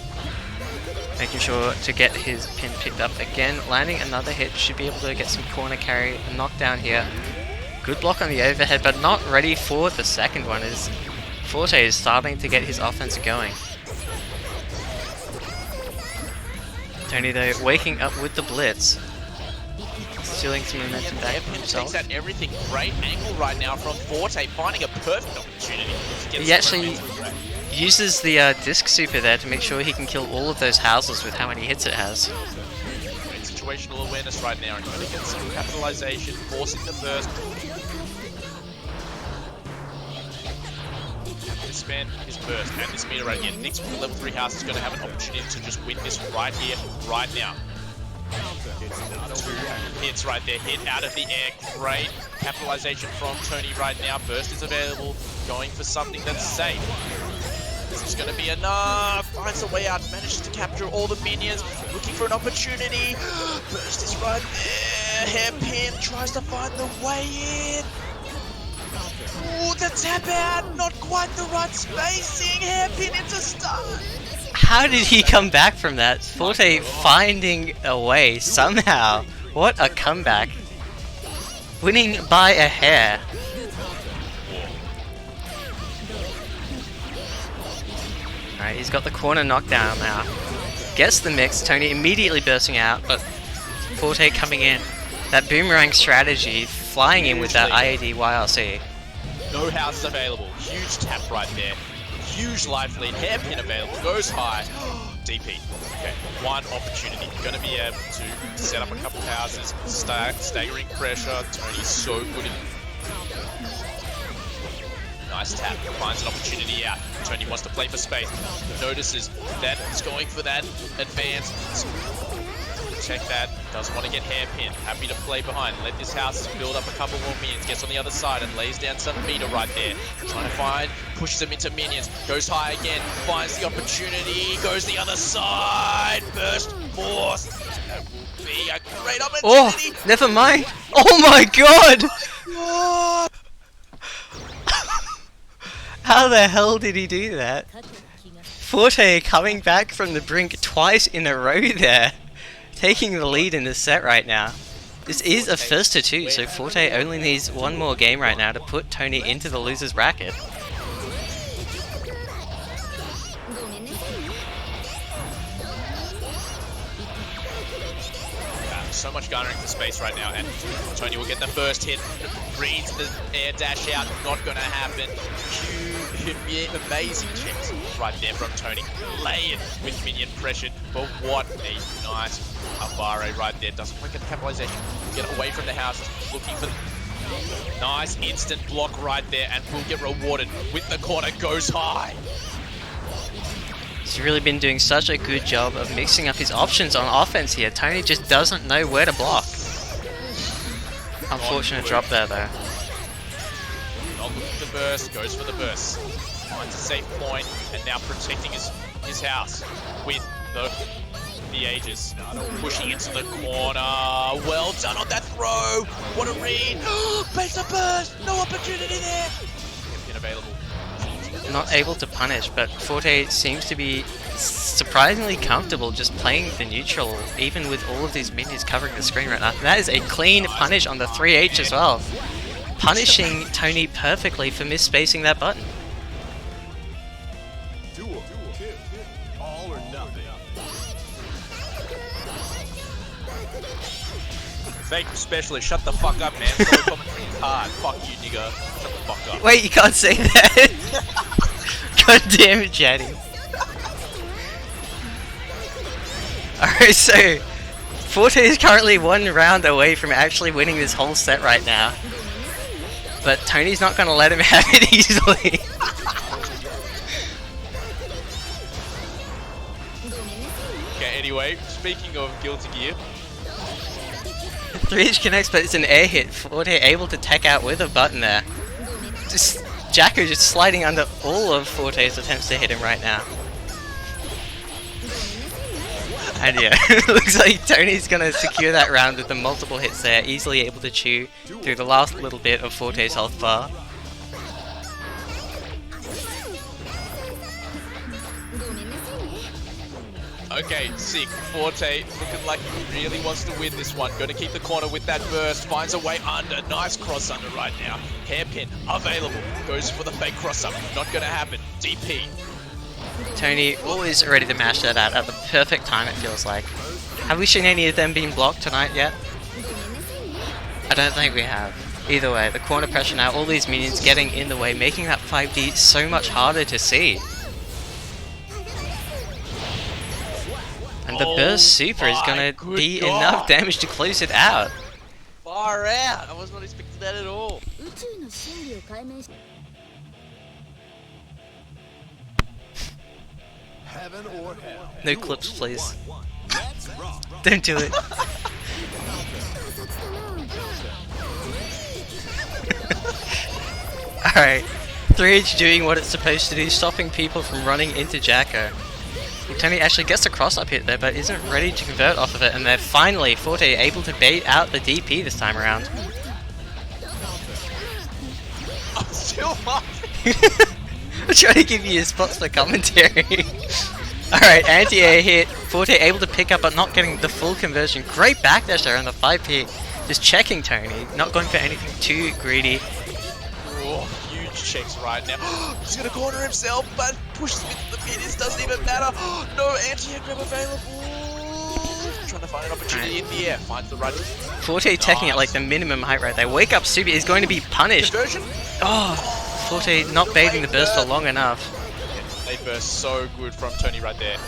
Making sure to get his pin picked up again, landing another hit, should be able to get some corner carry, knockdown here. Good block on the overhead, but not ready for the second one, as Forte is starting to get his offense going. Tony though, waking up with the blitz. Stealing some momentum back from himself. Takes out everything. Great angle right now from Forte, finding a perfect opportunity to get he actually uses the disc super there to make sure he can kill all of those houses with how many hits it has. Great situational awareness right now, and trying to get some capitalization, forcing the burst. This man is burst, and this meter right here. Thinks the level 3 house is going to have an opportunity to just win this right here, right now. Hits right there, hit out of the air, great capitalization from Tony right now. Burst is available, going for something that's safe. This is going to be enough, finds a way out, manages to capture all the minions, looking for an opportunity. Burst is right there, hairpin tries to find the way in. Ooh, the tap out, not quite the right spacing, hairpin into stun. How did he come back from that? Forte finding a way somehow. What a comeback. Winning by a hair. Alright, he's got the corner knockdown now. Gets the mix, Tony immediately bursting out, but Forte coming in. That boomerang strategy, flying in with that IAD YRC. No houses available, huge tap right there. Huge life lead, hairpin available, goes high. DP. Okay, one opportunity. Gonna be able to set up a couple houses, staggering pressure. Tony's so good at. Nice tap, finds an opportunity out. Tony wants to play for space. Notices that he's going for that advance. Protect that, doesn't want to get hairpin. Happy to play behind. Let this house build up a couple more minions. Gets on the other side and lays down some meter right there. Trying to find, pushes them into minions. Goes high again, finds the opportunity. Goes the other side. Burst force. That will be a great opportunity. Oh, never mind. Oh my god! Oh. How the hell did he do that? Forte coming back from the brink twice in a row there. Taking the lead in this set right now. This is a first to 2, so Forte only needs one more game right now to put Tony into the loser's bracket. So much garnering for space right now, and Tony will get the first hit. Reads the air dash out, not gonna happen. Amazing checks right there from Tony. Layered with minion pressure, but what a nice Avare right there. Doesn't quite get the capitalization. Get away from the house, looking for Nice instant block right there, and will get rewarded with the corner. Goes high. He's really been doing such a good job of mixing up his options on offense here. Tony just doesn't know where to block. Unfortunate drop there though. Not looking for the burst, goes for the burst. Finds a safe point, and now protecting his house with the Aegis. Pushing into the corner. Well done on that throw. What a read. Base the burst. No opportunity there. Available. Not able to punish, but Forte seems to be surprisingly comfortable just playing the neutral, even with all of these minions covering the screen right now. That is a clean punish on the 3H as well. Punishing Tony perfectly for misspacing that button. Duel. All or nothing. Fake specialist, shut the fuck up, man. Pro commentary is hard. Fuck you, nigga. Shut the fuck up. Wait, you can't say that. God damn it, Jaddy. Alright, so Forte is currently 1 round away from actually winning this whole set right now. But Tony's not going to let him have it easily. Okay, anyway, speaking of Guilty Gear. 3H connects, but it's an air hit. Forte able to tech out with a button there. Just Jacko just sliding under all of Forte's attempts to hit him right now. And yeah, looks like Tony's gonna secure that round with the multiple hits there, easily able to chew through the last little bit of Forte's health bar. Okay, sick. Forte looking like he really wants to win this one. Going to keep the corner with that burst. Finds a way under. Nice cross under right now. Hairpin available. Goes for the fake cross up. Not going to happen. DP. Tony always ready to mash that out at the perfect time, it feels like. Have we seen any of them being blocked tonight yet? I don't think we have. Either way, the corner pressure now, all these minions getting in the way, making that 5D so much harder to see. And the burst super is gonna be enough damage to close it out. Far out! I was not expecting that at all. Heaven or hell. No clips, please. Don't do it. Alright, 3H doing what it's supposed to do, stopping people from running into Jacko. Tony actually gets a cross-up hit there, but isn't ready to convert off of it, and they're finally, Forte, able to bait out the DP this time around. I'm still laughing. I'm trying to give you spots for commentary. Alright, anti-air hit, Forte able to pick up but not getting the full conversion. Great backdash there on the 5P, just checking Tony, not going for anything too greedy. Oh, huge checks right now. He's gonna corner himself, but pushes with the minions, doesn't even matter. No anti-air grab available. Trying to find an opportunity in the air, finds the right. Forte taking it like the minimum height right there. Wake up super is going to be punished. Conversion? Oh, Forte not baiting the burst for long enough. They burst so good from Tony right there.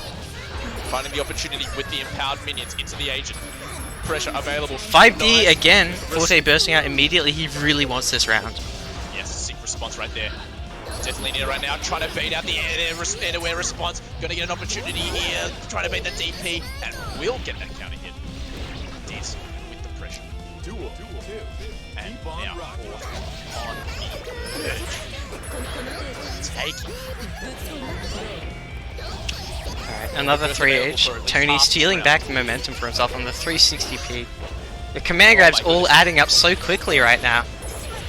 Finding the opportunity with the empowered minions into the agent. Pressure available. 5D nice. again. Forte bursting out immediately. He really wants this round. Yes, sick response right there. Definitely near right now, trying to bait out the air-to-air response. Gonna get an opportunity here, trying to bait the DP, and will get that counter hit. Diz with the pressure. Duel. And Keep on now rocking. caught on the edge. Taking. Alright, another 3H. Tony stealing back the momentum for himself on the 360p. The command grab's all adding up so quickly right now.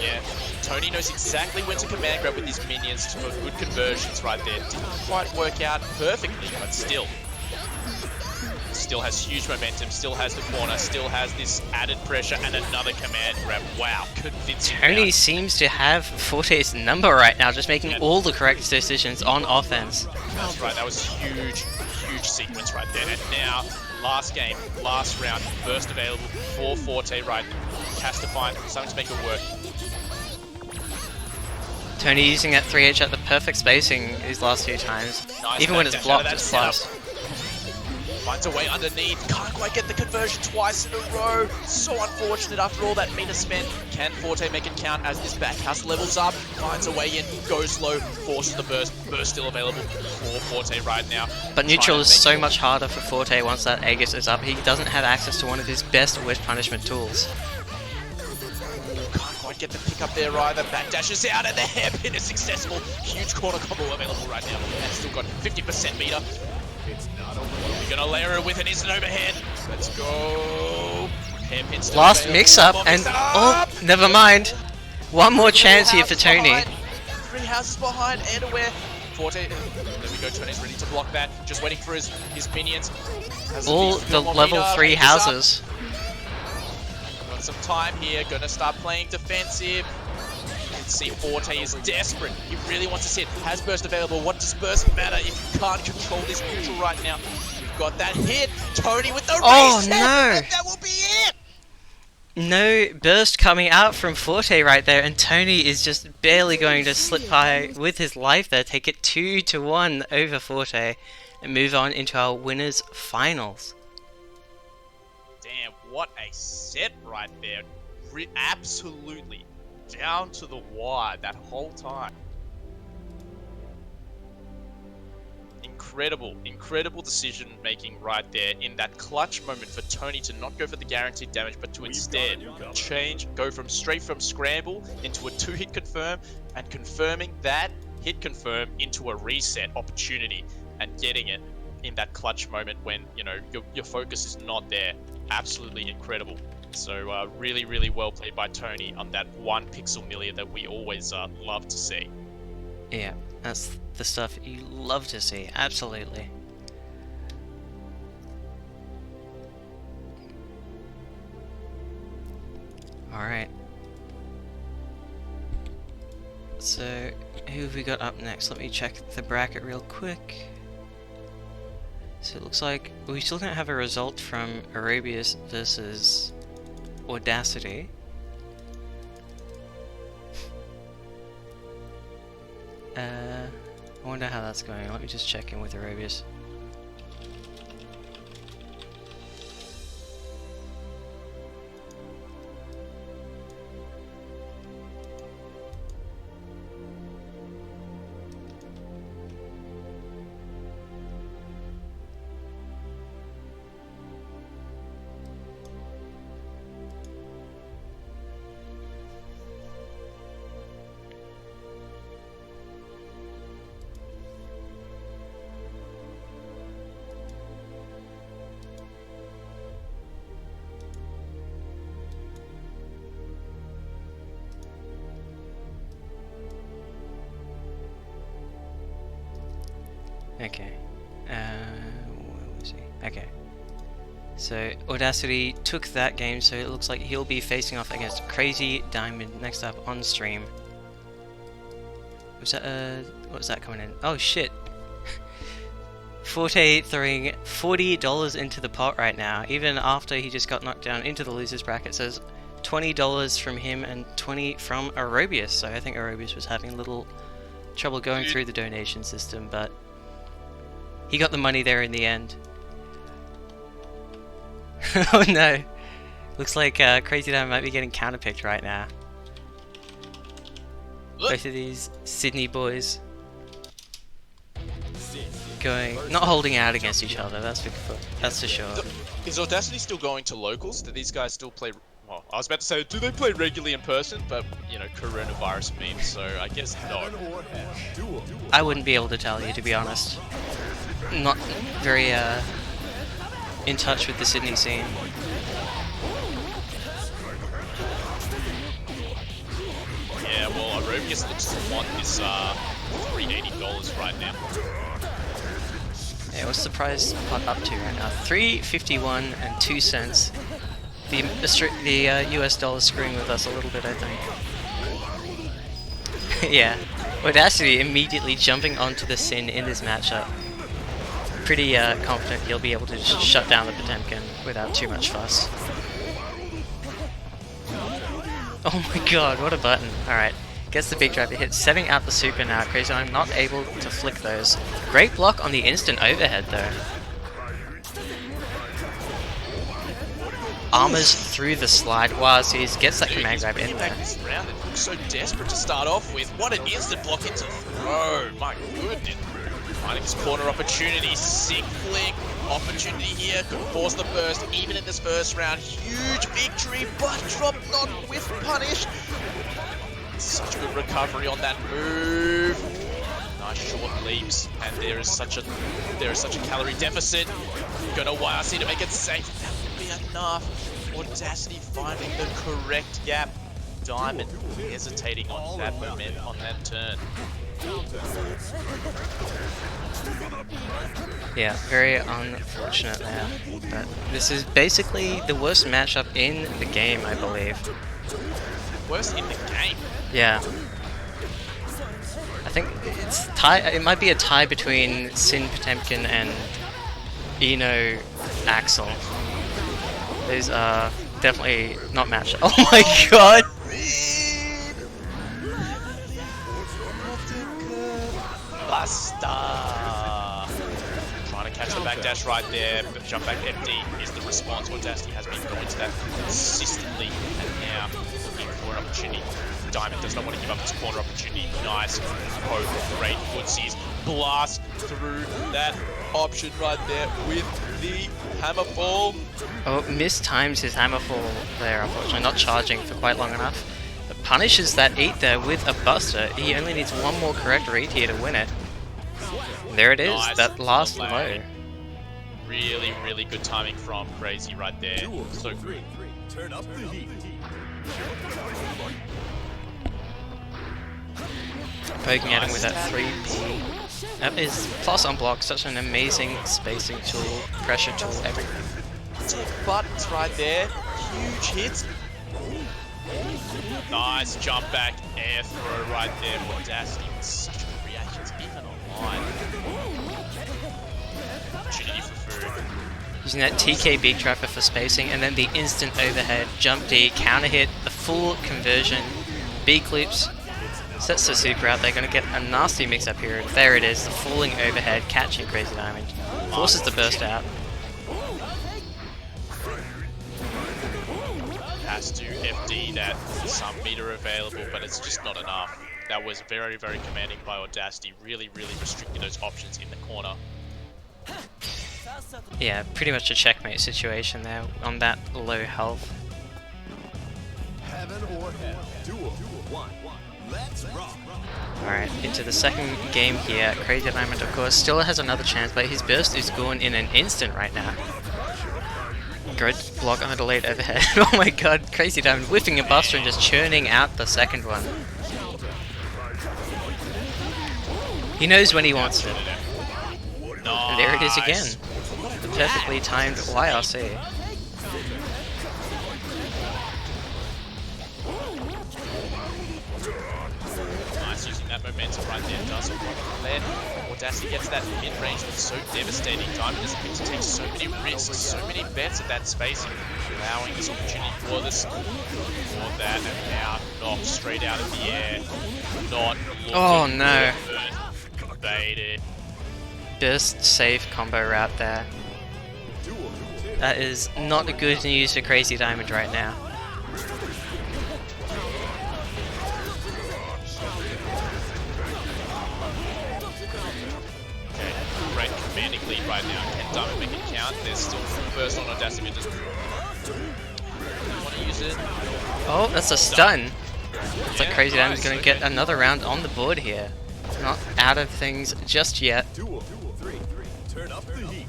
Yeah. Tony knows exactly when to command grab with his minions for good conversions right there. Didn't quite work out perfectly, but still. Still has huge momentum, still has the corner, still has this added pressure and another command grab. Wow, convincing. Tony seems to have Forte's number right now, just making all the correct decisions on offense. That's right, that was huge sequence right there. And now, last game, last round, burst available for Forte right now. Has to find something to make it work. Tony using that 3H at the perfect spacing these last few times. Nice Even when it's backdash blocked, out of it's that close. Finds a way underneath. Can't quite get the conversion twice in a row. So unfortunate after all that meter spent. Can Forte make it count as this backhouse levels up? Finds a way in, goes low, forces the burst. Burst still available for Forte right now. But neutral is so much harder for Forte once that Aegis is up. He doesn't have access to one of his best whiff punishment tools. Can't quite get the pick up there either. Backdashes out and the hairpin is successful. Huge corner combo available right now. And still got 50% meter. We're gonna layer it with an instant overhead. Let's go. Hairpin still Last available. mix up and oh, never mind. One more chance here for Tony. Behind. 3 houses behind and aware. Forte. There we go. Tony's ready to block that. Just waiting for his minions. All the level 3 houses. Got some time here. Gonna start playing defensive. See, Forte is desperate. He really wants to sit. Has burst available. What does burst matter if you can't control this neutral right now? We've got that hit. Tony with the reset. No! That will be it. No burst coming out from Forte right there, and Tony is just barely going to slip by with his life there. Take it 2-1 over Forte, and move on into our winners finals. Damn, what a set right there. Absolutely. Down to the wire that whole time. Incredible decision making right there in that clutch moment for Tony to not go for the guaranteed damage, but to instead go straight from scramble into a 2-hit confirm, and confirming that hit confirm into a reset opportunity, and getting it in that clutch moment when, you know, your focus is not there. Absolutely incredible. So really well played by Tony on that 1 pixel millia that we always love to see. Yeah, that's the stuff you love to see, absolutely. Alright. So, who have we got up next? Let me check the bracket real quick. So it looks like we still don't have a result from Arabius versus Audacity. I wonder how that's going. Let me just check in with Arabius. Okay. Where was he? Okay. So Audacity took that game, so it looks like he'll be facing off against Crazy Diamond next up on stream. Was that what's that coming in? Oh shit! Forte throwing $40 into the pot right now, even after he just got knocked down into the losers bracket. So there's $20 from him and 20 from Aerobius. So I think Aerobius was having a little trouble going through the donation system, but he got the money there in the end. Oh no! Looks like Crazy Diamond might be getting counterpicked right now. Both of these Sydney boys not holding out against each other. That's for sure. Is Audacity still going to locals? Do these guys still play? Well, I was about to say, do they play regularly in person? But you know, coronavirus memes, so I guess no. I wouldn't be able to tell you, to be honest. Not very in touch with the Sydney scene. Yeah, well, Aerobius looks to want this $380 right now. Yeah, what's the price up to right now? $3.51 and 2 cents. The US dollar screwing with us a little bit, I think. Yeah, Audacity immediately jumping onto the Sin in this matchup. Pretty confident he'll be able to just shut down the Potemkin without too much fuss. Oh my god, what a button. Alright, gets the big drive to hit, setting out the super now. Crazy, I'm not able to flick those. Great block on the instant overhead though. armors through the slide while he gets that command grab in there. This round, it looks so desperate to start off with. What an instant block into throw. My goodness. Finding his corner opportunity. Sick flick. Opportunity here. Could force the burst even in this first round. Huge victory, but drop not with punish. Such good recovery on that move. Nice short leaps, and there is such a calorie deficit. Gonna YRC to make it safe. That would be enough. Audacity finding the correct gap. Diamond hesitating on that moment, on that turn. Yeah, very unfortunate there. But this is basically the worst matchup in the game, I believe. Worst in the game? Yeah. I think it's it might be a tie between Sin Potemkin and Eno Axel. These are definitely not matched. Oh my god! Buster! Trying to catch the backdash right there, but jump back FD is the response. Audacity has been going to that consistently, and now looking for an opportunity. Diamond does not want to give up this corner opportunity. Nice. Oh, great footsies. Blast through that option right there with the hammer fall. Oh, mistimes his hammer fall there, unfortunately, not charging for quite long enough. But punishes that 8 there with a buster. He only needs one more correct read here to win it. And there it is, Nice. that last low. Really, really good timing from Crazy right there. So good. Turn up the heat. Poking at him with that 3P. That is plus on block, such an amazing spacing tool, pressure tool, everything. Tick buttons right there. Huge hits. Nice jump back air throw right there. Audacity with such good reactions, even online. Opportunity for food. Using that TK beat trapper for spacing, and then the instant overhead, jump D, counter hit, the full conversion, B clips. Sets the super out, they're going to get a nasty mix-up here. There it is, the falling overhead, catching Crazy Diamond. Forces the burst out. Has to FD that some meter available, but it's just not enough. That was very, very commanding by Audacity. Really, really restricting those options in the corner. Yeah, pretty much a checkmate situation there on that low health. Heaven or hell. Duel 1. Let's rock. Alright, into the second game here. Crazy Diamond, of course, still has another chance, but his burst is gone in an instant right now. Good block on the delayed overhead. Oh my god, Crazy Diamond whiffing a buster and just churning out the second one. He knows when he wants it. And there it is again. The perfectly timed YRC. Nice, using that momentum right there. Does it land. Audacity gets that mid-range that's so devastating. Diamond doesn't get to take so many risks, so many bets at that spacing, allowing this opportunity for this, for that, and now knocked straight out of the air. Not looking Oh no. good. Baited. Burst safe combo route there. That is not good news for Crazy Diamond right now. Okay, great commanding lead right now. Can Diamond make it count? There's still first on Audacity. Just want to use it. Oh, that's a stun. Looks like Crazy Diamond's going to get another round on the board here. Not out of things just yet. Duel 3. Turn up the heat.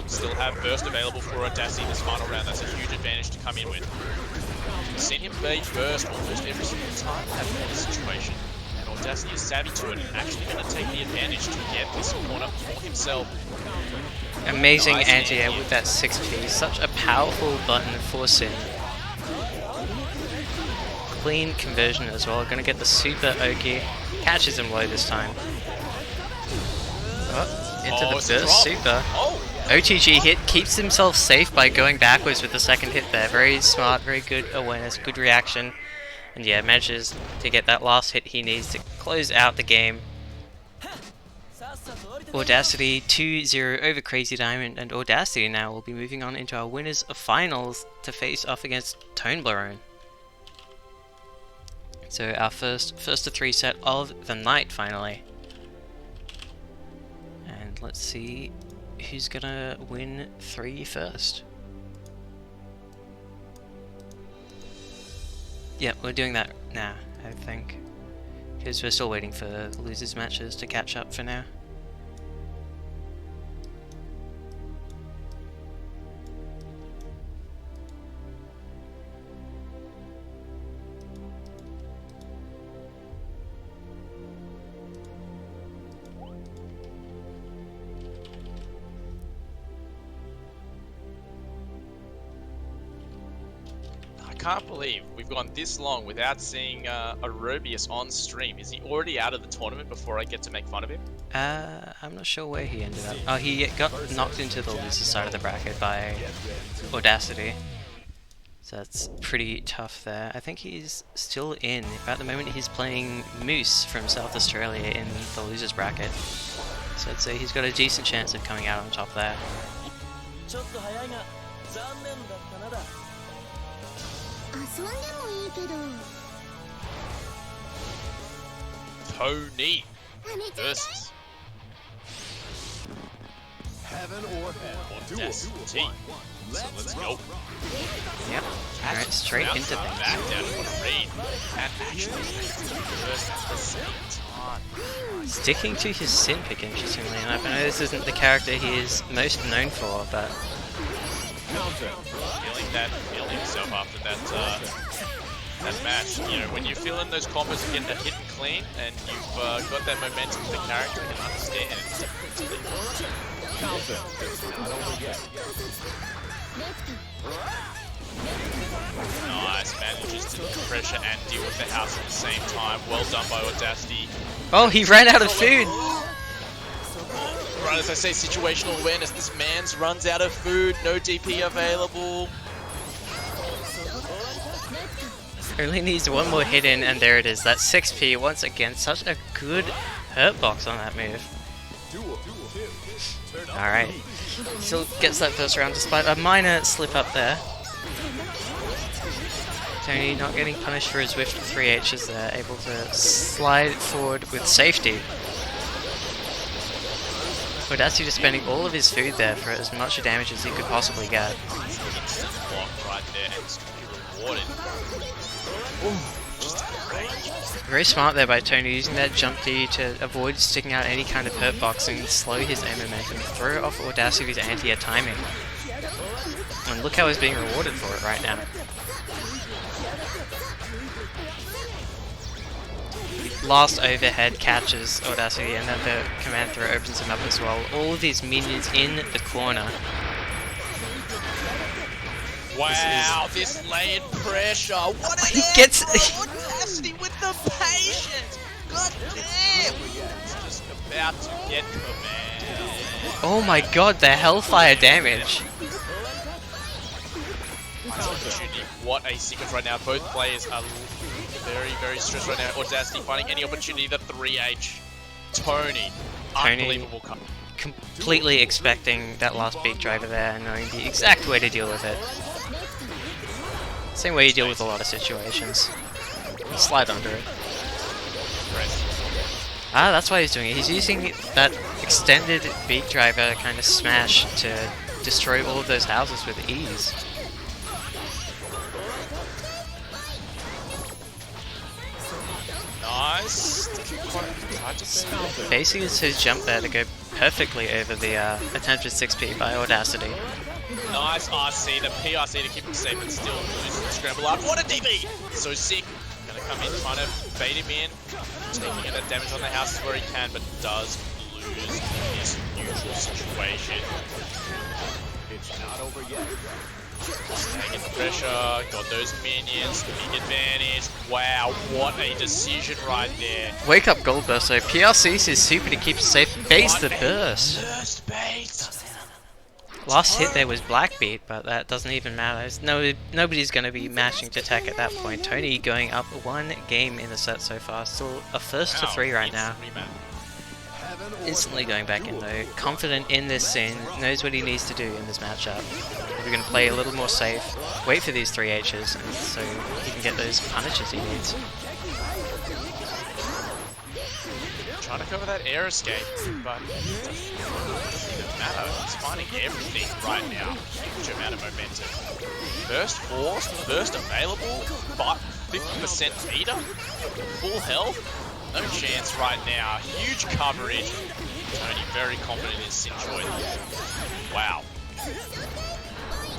Still have burst available for Audacity this final round. That's a huge advantage to come in with. We've seen him bait burst almost every single time in that corner situation. And Audacity is savvy to it and actually going to take the advantage to get this corner for himself. Amazing Nice anti-air anti-air. with that 6P. Such a powerful button for Sin. Clean conversion as well. Going to get the super Oki. Catches him low this time. Oh, into the it's a burst drop. super. Oh! OTG hit, keeps himself safe by going backwards with the second hit there. Very smart, very good awareness, good reaction. And yeah, manages to get that last hit he needs to close out the game. Audacity 2-0 over Crazy Diamond, and Audacity now will be moving on into our winners of finals to face off against Toblerone. So our first to 3 set of the night finally. And let's see who's gonna win 3 first. Yeah, we're doing that now, I think. Because we're still waiting for losers matches to catch up for now. I can't believe we've gone this long without seeing Aerobius on stream. Is he already out of the tournament before I get to make fun of him? I'm not sure where he ended up. Oh, he got knocked into the loser side of the bracket by Audacity. So that's pretty tough there. I think he's still in. At the moment he's playing Moose from South Australia in the losers bracket. So I'd say he's got a decent chance of coming out on top there. Tony versus Heaven or hell. Audacity. So let's go. Yep. Alright, straight into things. Back down to a read. And actually first at the same time. Sticking to his sin pick, interestingly enough. I know this isn't the character he is most known for, but Feeling himself after that match. You know, when you're feeling those combos and getting a hit and clean, and you've got that momentum with the character, you can understand it. Nice, manages to pressure and deal with the house at the same time. Well done by Audacity. oh, he ran out of food! Right, as I say, situational awareness. This man's runs out of food, no DP available. Only needs one more hit in, and there it is. That's 6p once again. Such a good hurt box on that move. Alright. Still gets that first round despite a minor slip up there. Tony not getting punished for his whiffed 3Hs there, able to slide forward with safety. Audacity just spending all of his food there for as much damage as he could possibly get. Instant block right there, and it's going to be rewarded. Just great. Very smart there by Tony, using that jump D to avoid sticking out any kind of hurt box and slow his aim momentum, throw off Audacity's anti-air timing. And look how he's being rewarded for it right now. Last overhead catches Audacity, and then the command throw opens him up as well. All of these minions in the corner. Wow, this layered pressure. What an He gets Audacity with the patience. God damn. It's just about to get command. oh my god, the hellfire damage. What a sequence right now. Both players are very, very stressed right now. Audacity finding any opportunity. The 3H. Tony. Unbelievable cut. Completely expecting that last beat driver there and knowing the exact way to deal with it. Same way you deal with a lot of situations. Slide under it. Ah, that's why he's doing it. He's using that extended beat driver kind of smash to destroy all of those houses with ease. Nice. Basically it's his jump there to go perfectly over the attempted 6p by Audacity. Nice RC, the PRC to keep him safe and still lose the scramble up. What a DB! So sick. Gonna come in, trying to bait him in. Taking that damage on the houses where he can, but does lose this neutral situation. It's not over yet. Taking the pressure, got those minions, big advantage. Wow, what a decision right there. Wake up Gold Burst, so PRC's is super to keep safe. Baits the burst. Burst bait. Last hit there was Black Beat, but that doesn't even matter. Nobody's going to be matching to tech at that point. Tony going up one game in the set so far. Still a first to 3 right now. Instantly going back in though, confident in this scene, knows what he needs to do in this matchup. We're going to play a little more safe, wait for these 3 H's, and so he can get those punishes he needs. Trying to cover that air escape, but it doesn't even matter. He's finding everything right now. Huge amount of momentum. First force, first available, but 50% meter, full health. No chance right now. Huge coverage. Tony very confident in his situation. Wow.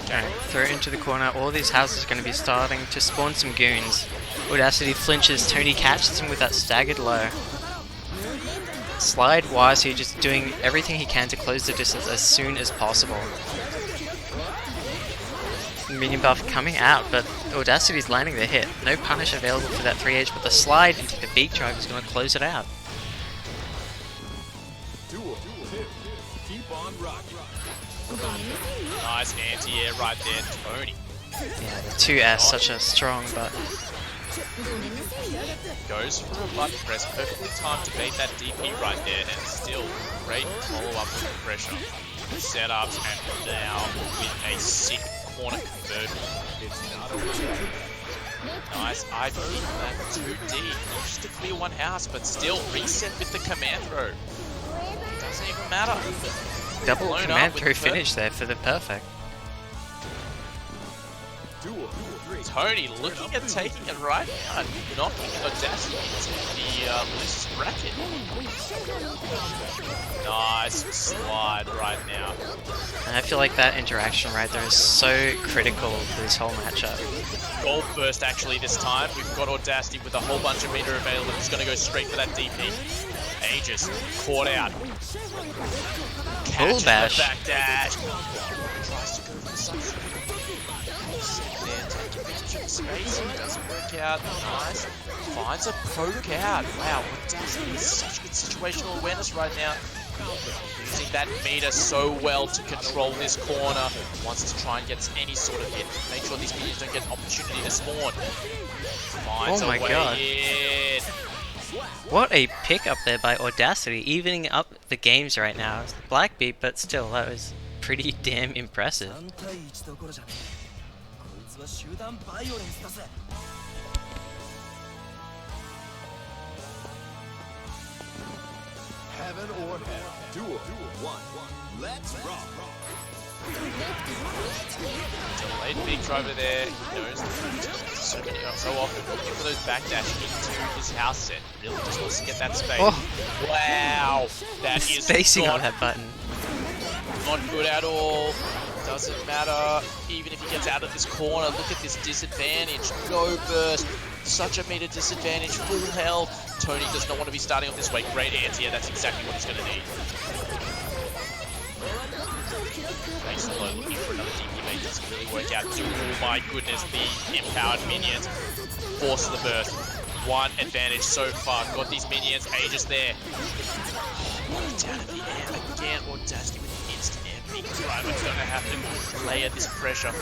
Okay, throw it into the corner. All these houses are going to be starting to spawn some goons. Audacity flinches. Tony catches him with that staggered low. Slide wise here, just doing everything he can to close the distance as soon as possible. Minion buff coming out, but Audacity's landing the hit. No punish available for that 3H, but the slide into the beak drive is going to close it out. Keep on rocking. Nice anti-air right there, Tony. Yeah, the 2S, such a strong, but Goes for a button press, perfectly timed to bait that DP right there, and still great follow-up with the pressure. Setups, and now with a sick corner conversion. Nice IP for that 2D. Just to clear one house, but still reset with the command throw. Doesn't even matter. double Blown command up with throw the finish there for the perfect. Tony looking at taking it right now and knocking Audacity into the loose bracket. Nice slide right now. And I feel like that interaction right there is so critical for this whole matchup. Gold burst actually this time. We've got Audacity with a whole bunch of meter available. He's going to go straight for that DP. Aegis caught out. Catches bash. the back dash. Tries to go for something. Spacing doesn't work out. Nice. Finds a poke out. Wow, Audacity is such good situational awareness right now. Using that meter so well to control this corner. Wants to try and get any sort of hit. Make sure these minions don't get an opportunity to spawn. Finds Oh my a way God. in. What a pick up there by Audacity, evening up the games right now. Black beat, but still, that was pretty damn impressive. Heaven or hell. Duel. One. Let's rock. Delayed big driver there. He knows so often looking for those backdash into his house set. Really just wants to get that space. Oh. Wow, that is Spacing not, on that button. not good at all. Doesn't matter. Even if he gets out of this corner, look at this disadvantage. Go burst. Such a meter disadvantage. Full health. Tony does not want to be starting off this way. Great anti-air. That's exactly what he's going to need. Nice low, looking for another DP mate. Doesn't really work out. Oh my goodness, the empowered minions force the burst. One advantage so far. Got these minions. Aegis there. Down in the air again. Audacity with the instant air. Big driver. Gonna have to layer this pressure.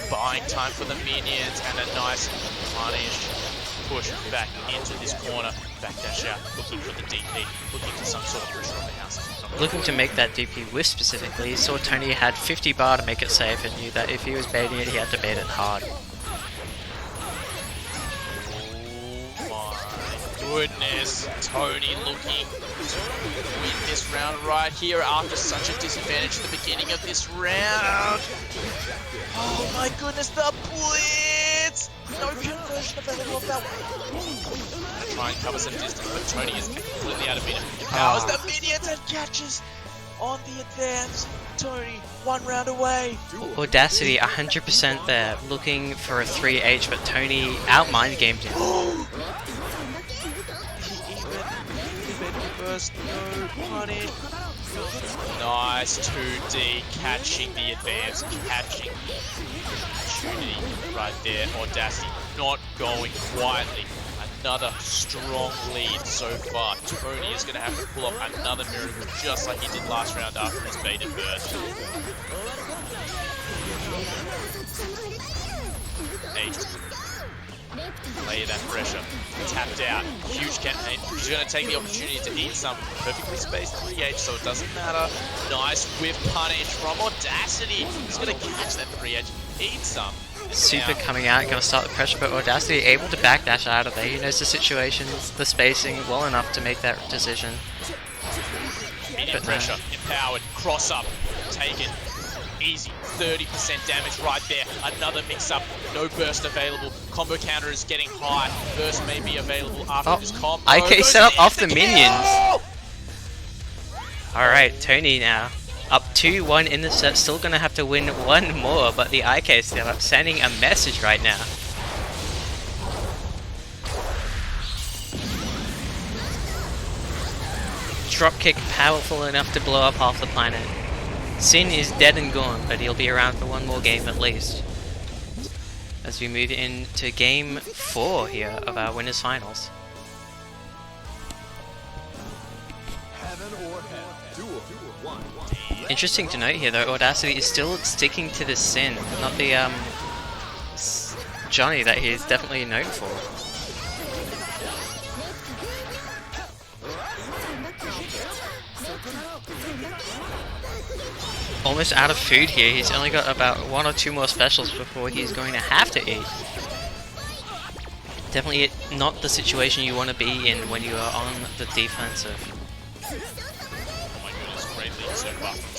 Buying time for the minions and a nice punish. Push back into this corner. Backdash out. Looking for the DP. Looking for some sort of pressure on the houses. Looking to make that DP whiff specifically, he saw Tony had 50 bar to make it safe and knew that if he was baiting it, he had to bait it hard. Oh my goodness, Tony looking to win this round right here after such a disadvantage at the beginning of this round. Oh my goodness, the blitz! No conversion available of that one. Try and cover some distance, but Tony is completely out of meter. Powers the minions and catches on the advance. Tony, 1 round away. Audacity 100% there, looking for a 3H, but Tony out-mind gamed him. He even first, no punish. Nice 2D, catching the advance, catching the opportunity right there. Audacity not going quietly. Another strong lead so far. Tony is going to have to pull off another miracle just like he did last round after his baited burst. Aegis. Lay that pressure. Tapped out. Huge campaign. He's going to take the opportunity to eat some. Perfectly spaced 3H, so it doesn't matter. Nice whiff punish from Audacity. He's going to catch that 3H. Eat some. Super coming out, going to start the pressure, but Audacity able to backdash out of there. He knows the situations, the spacing well enough to make that decision. Immediate pressure, empowered, cross up, taken. Easy, 30% damage right there. Another mix-up, no burst available. Combo counter is getting high. Burst may be available after this combo. IK set up off the minions. Alright, Tony now. Up 2-1 in the set, still gonna have to win one more, but the IK set up sending a message right now. Dropkick powerful enough to blow up half the planet. Sin is dead and gone, but he'll be around for one more game at least. As we move into game 4 here of our winners finals. Interesting to note here though, Audacity is still sticking to the Sin, not the Johnny that he's definitely known for. Almost out of food here, he's only got about 1 or 2 more specials before he's going to have to eat. Definitely not the situation you want to be in when you are on the defensive. Oh my goodness, great lead so far from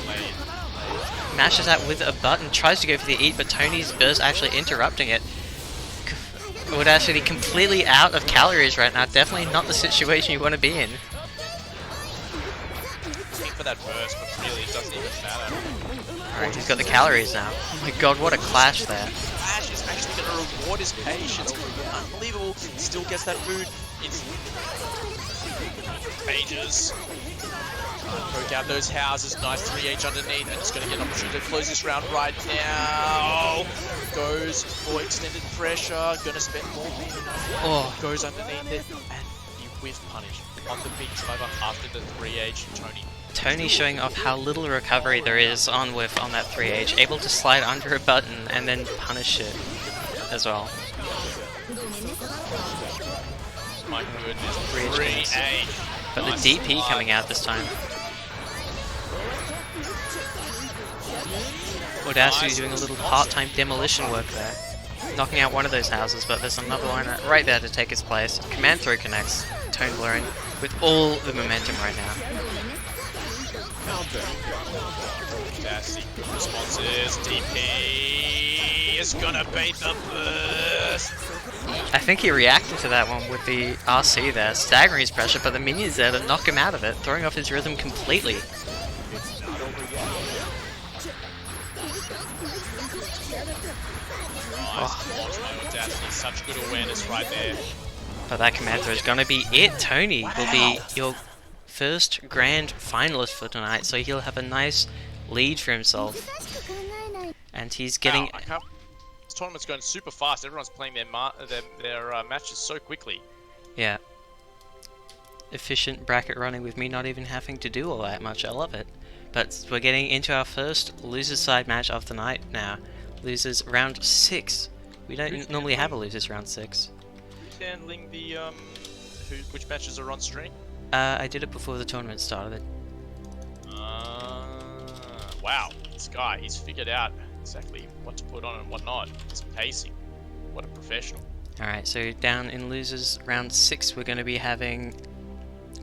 Tony. Mashes out with a button, tries to go for the eat, but Tony's burst actually interrupting it. Audacity completely out of calories right now, definitely not the situation you want to be in. Looking for that burst, but really it doesn't even matter. Alright, he's got the calories now. Oh my god, what a clash there. Clash is actually going to reward his patience. Unbelievable. Still gets that food. It's pages. Poke out those houses. Nice 3H underneath. And it's going to get an opportunity to close this round right now. Goes for extended pressure. Going to spend more mana. Oh. Goes underneath it. And the whiff punish on the big driver after the 3H. Tony showing off how little recovery there is on whiff on that 3H. Able to slide under a button and then punish it as well. My goodness. 3H. But nice. The DP coming out this time. Audacity doing a little part-time demolition work there. Knocking out one of those houses, but there's another one right there to take its place. Command throw connects. Tone blurring with all the momentum right now. Fantastic responses. DP is gonna bait the burst. I think he reacted to that one with the RC there, staggering his pressure, but the minions there to knock him out of it, throwing off his rhythm completely. Such good awareness right there. But that command throw is going to be it. Tony will be your first grand finalist for tonight, so he'll have a nice lead for himself. And he's getting... Wow, this tournament's going super fast. Everyone's playing their matches so quickly. Yeah. Efficient bracket running with me not even having to do all that much. I love it. But we're getting into our first losers side match of the night now. Losers round 6. We don't normally have a losers round 6. Who's handling the which matches are on stream? I did it before the tournament started. Wow, this guy, he's figured out exactly what to put on and what not. His pacing. What a professional. Alright, so down in losers round 6 we're going to be having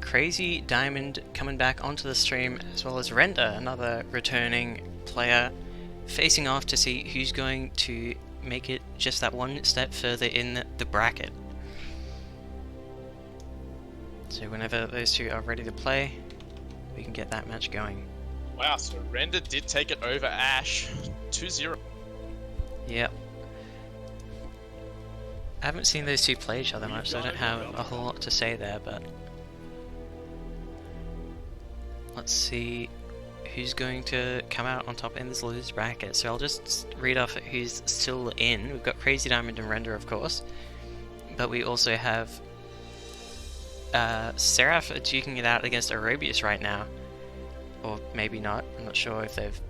Crazy Diamond coming back onto the stream, as well as Render, another returning player, facing off to see who's going to make it just that one step further in the bracket. So whenever those two are ready to play, we can get that match going. Wow, so Render did take it over Ash 2-0. Yep. I haven't seen those two play each other much, so I don't have a whole lot to say there, but let's see who's going to come out on top in this losers bracket. So I'll just read off who's still in. We've got Crazy Diamond and Render, of course, but we also have Seraph duking it out against Aerobius right now, or maybe not. I'm not sure if they've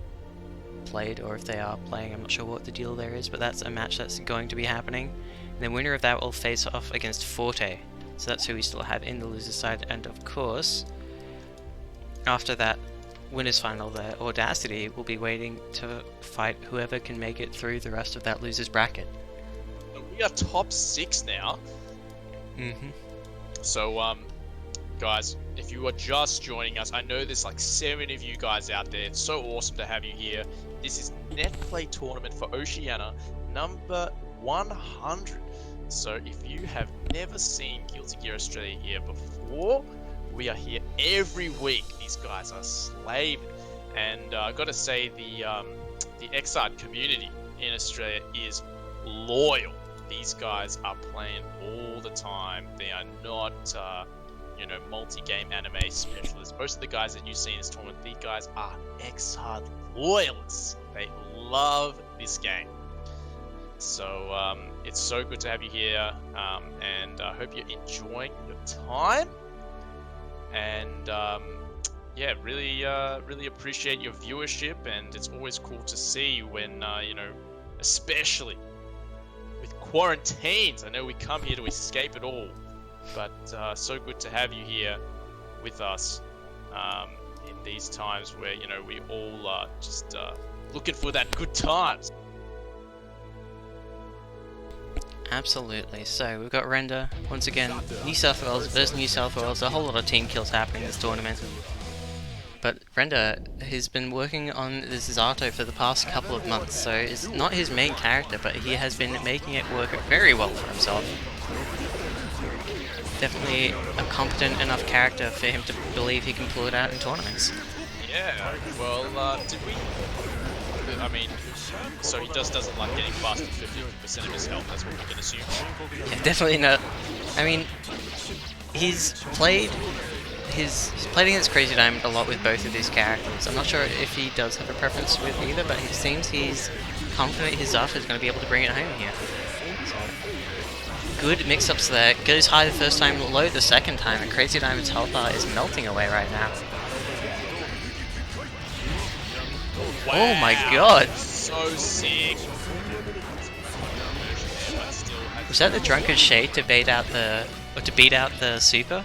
played, or if they are playing, I'm not sure what the deal there is, but that's a match that's going to be happening. And the winner of that will face off against Forte. So that's who we still have in the loser's side, and of course, after that winners final there, Audacity will be waiting to fight whoever can make it through the rest of that loser's bracket. We are top 6 now. So, guys, if you are just joining us, I know there's like 7 of you guys out there. It's so awesome to have you here. This is Netplay tournament for Oceania, number 100. So if you have never seen Guilty Gear Australia here before, we are here every week. These guys are slaving, and I got to say the XR community in Australia is loyal. These guys are playing all the time. They are not, you know, multi-game anime specialists. Most of the guys that you see in this tournament, these guys are XR loyalists. They love this game. So it's so good to have you here, and I hope you're enjoying your time. And yeah, really appreciate your viewership, and it's always cool to see when you know, especially with quarantines. I know we come here to escape it all, but so good to have you here with us in these times where, you know, we all are just looking for that good times. Absolutely. So we've got Render once again, New South Wales versus New South Wales. A whole lot of team kills happening in this tournament. But Render has been working on this Zato for the past couple of months, so it's not his main character, but he has been making it work very well for himself. Definitely a competent enough character for him to believe he can pull it out in tournaments. Yeah, well, did we... I mean, so he just doesn't like getting busted for 50% of his health, that's what we can assume. Yeah, definitely not. I mean, he's played against Crazy Diamond a lot with both of these characters. I'm not sure if he does have a preference with either, but it seems he's confident his Zato is going to be able to bring it home here. So, good mix-ups there. Goes high the first time, low the second time, and Crazy Diamond's health bar is melting away right now. Wow, oh my god! So sick. Was that the Drunken Shade to beat out the super?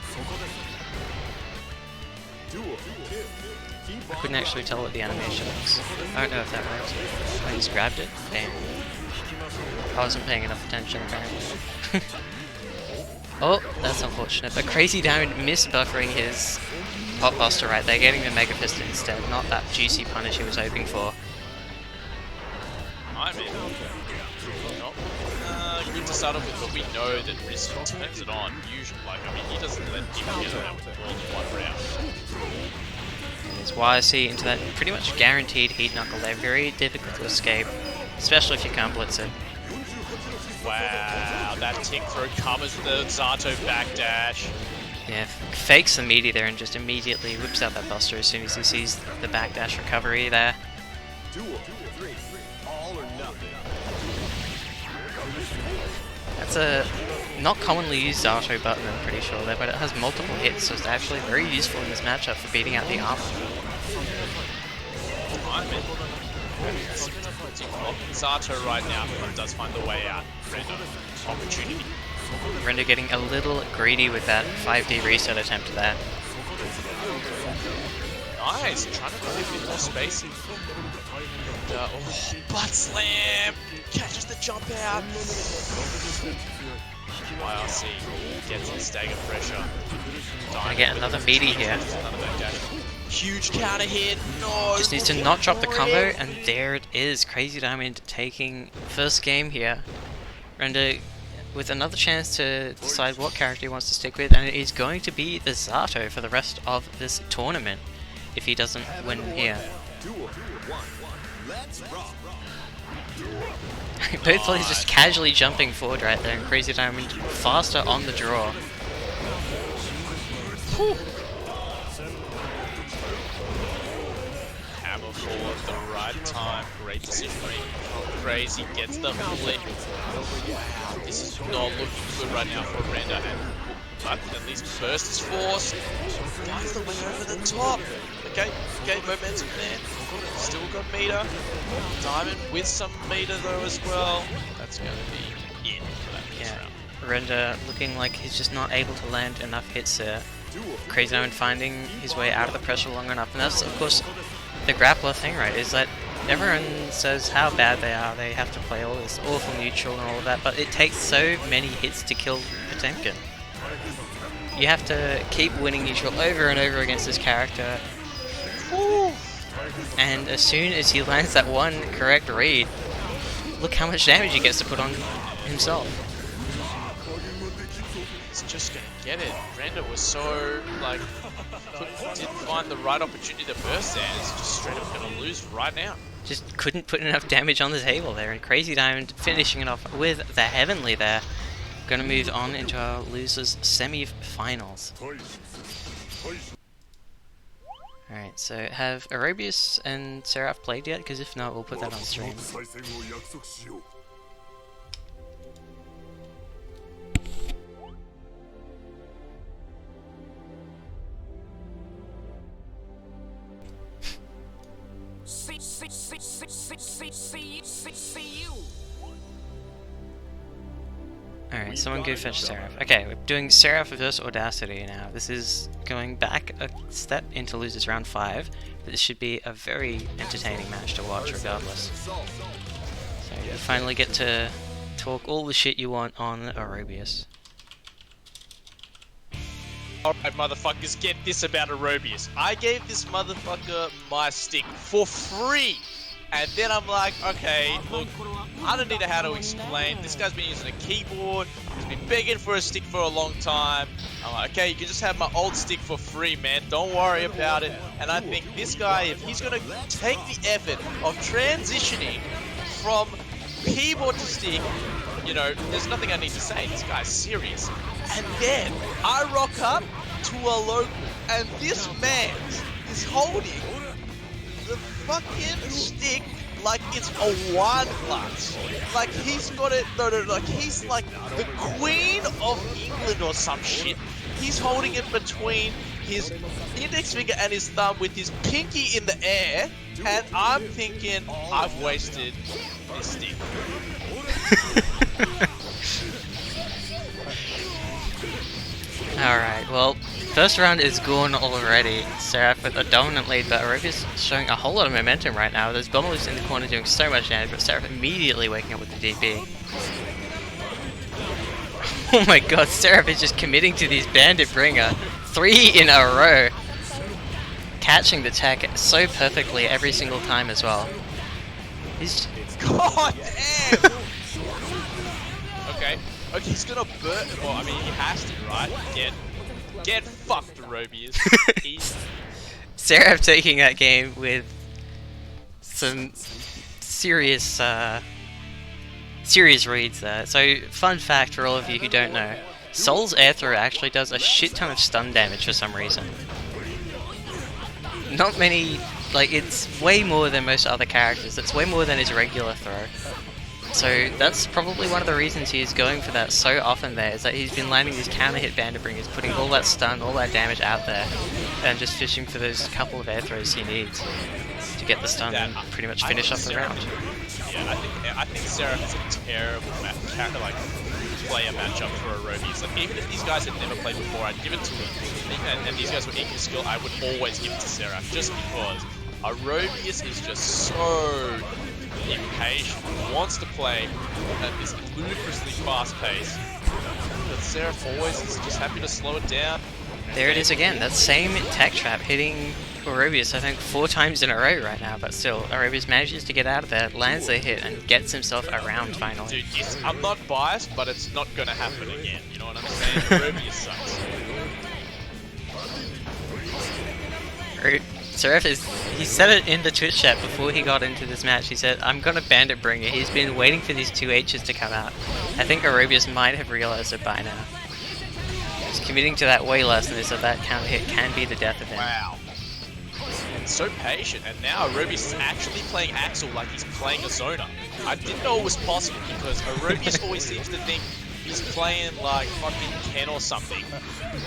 I couldn't actually tell what the animation was. I don't know if that worked. I just grabbed it. Damn. I wasn't paying enough attention apparently. Oh, that's unfortunate. But Crazy Diamond missed buffering his Pot Buster right there, getting the Mega Fist instead, not that juicy punish he was hoping for. I mean, good to start off with, but we know that Risk turns it on, usually. Like, I mean, he doesn't let people get away with more than one round. His YC into that pretty much guaranteed heat knuckle there, very difficult to escape, especially if you can't blitz it. Wow, that tick throw covers the Zato backdash. Yeah, fakes the meaty there and just immediately whips out that Buster as soon as he sees the backdash recovery there. That's a not commonly used Zato button, I'm pretty sure there, but it has multiple hits, so it's actually very useful in this matchup for beating out the armor. Zato right now does find the way out. Render opportunity. Render getting a little greedy with that 5D reset attempt there. Nice, trying to play a bit more space. And, oh, butt slam! Catches the jump out. YRC gets the stagger pressure. Gonna get another meaty here. Huge counter hit. No. Just needs to not drop the combo, and there it is. Crazy Diamond taking first game here. Render with another chance to decide what character he wants to stick with, and it is going to be the Zato for the rest of this tournament if he doesn't win here. Both players just casually jumping forward right there, and Crazy Diamond faster on the draw. Whew. Hammer fall at the right time. Great decision making from Crazy. Gets the flip. This is not looking good right now for Render. But at least burst is forced. Finds the way over the top. But Okay, momentum there. Still got meter. Diamond with some meter though as well. That's going to be it for that next round. Render looking like he's just not able to land enough hits there. Crazy Diamond finding his way out of the pressure long enough, and that's of course the grappler thing, right? Is that everyone says how bad they are, they have to play all this awful neutral and all of that, but it takes so many hits to kill Potemkin. You have to keep winning neutral over and over against this character. Ooh. And as soon as he lands that one correct read, look how much damage he gets to put on himself. He's just gonna get it. Render was so, like, didn't find the right opportunity to burst there. It's just straight up gonna lose right now. Just couldn't put enough damage on the table there, and Crazy Diamond finishing it off with the Heavenly there. Gonna move on into our losers semi-finals. Alright, so have Aerobius and Seraph played yet? Because if not, we'll put that on stream. Alright, someone go fetch Seraph. Okay, we're doing Seraph versus Audacity now. This is going back a step into losers round 5, but this should be a very entertaining match to watch regardless. So you finally get to talk all the shit you want on Aerobius. Alright, motherfuckers, get this about Aerobius. I gave this motherfucker my stick for free. And then I'm like, okay, look, I don't need how to explain. This guy's been using a keyboard. He's been begging for a stick for a long time. I'm like, okay, you can just have my old stick for free, man. Don't worry about it. And I think this guy, if he's going to take the effort of transitioning from keyboard to stick, you know, there's nothing I need to say. This guy's serious. And then I rock up to a local, and this man is holding the fucking stick like it's a wine glass. Like he's got it, like he's like the Queen of England or some shit. He's holding it between his index finger and his thumb with his pinky in the air, and I'm thinking, I've wasted this stick. Alright, well, first round is gone already. Seraph with a dominant lead, but Aerobius showing a whole lot of momentum right now. There's Bombalus in the corner doing so much damage, but Seraph immediately waking up with the DP. Oh my god, Seraph is just committing to these Bandit Bringer. 3 in a row. Catching the tech so perfectly every single time as well. He's... God damn! Okay, he's gonna burn. Well, I mean, he has to, right? Get fucked, Aerobius. Seraph taking that game with some serious, serious reads there. So, fun fact for all of you who don't know, Soul's air throw actually does a shit ton of stun damage for some reason. Not many, like, it's way more than most other characters. It's way more than his regular throw. So that's probably one of the reasons he is going for that so often there, is that he's been landing these counter hit Bandit Bringers, putting all that stun, all that damage out there, and just fishing for those couple of air throws he needs to get the stun and pretty much finish off the round. Yeah, I think Seraph is a terrible player matchup for Aerobius. Like, even if these guys had never played before, I'd give it to him, and these guys were equal skill, I would always give it to Seraph, just because Aerobius is just so impatient, wants to play at this ludicrously fast pace, but Seraph always is just happy to slow it down. There it is again, that same tech trap hitting Aerobius I think 4 times in a row right now, but still, Aerobius manages to get out of there, lands the hit, and gets himself around finally. Dude, I'm not biased, but it's not gonna happen again, you know what I'm saying? Aerobius sucks. Seraph he said it in the Twitch chat before he got into this match. He said, I'm gonna Bandit Bringer. He's been waiting for these 2 H's to come out. I think Aerobius might have realized it by now. He's committing to that way less than this, so that counter hit can be the death of him. Wow. And so patient, and now Aerobius is actually playing Axel like he's playing a Zona. I didn't know it was possible, because Aerobius always seems to think he's playing like fucking Ken or something.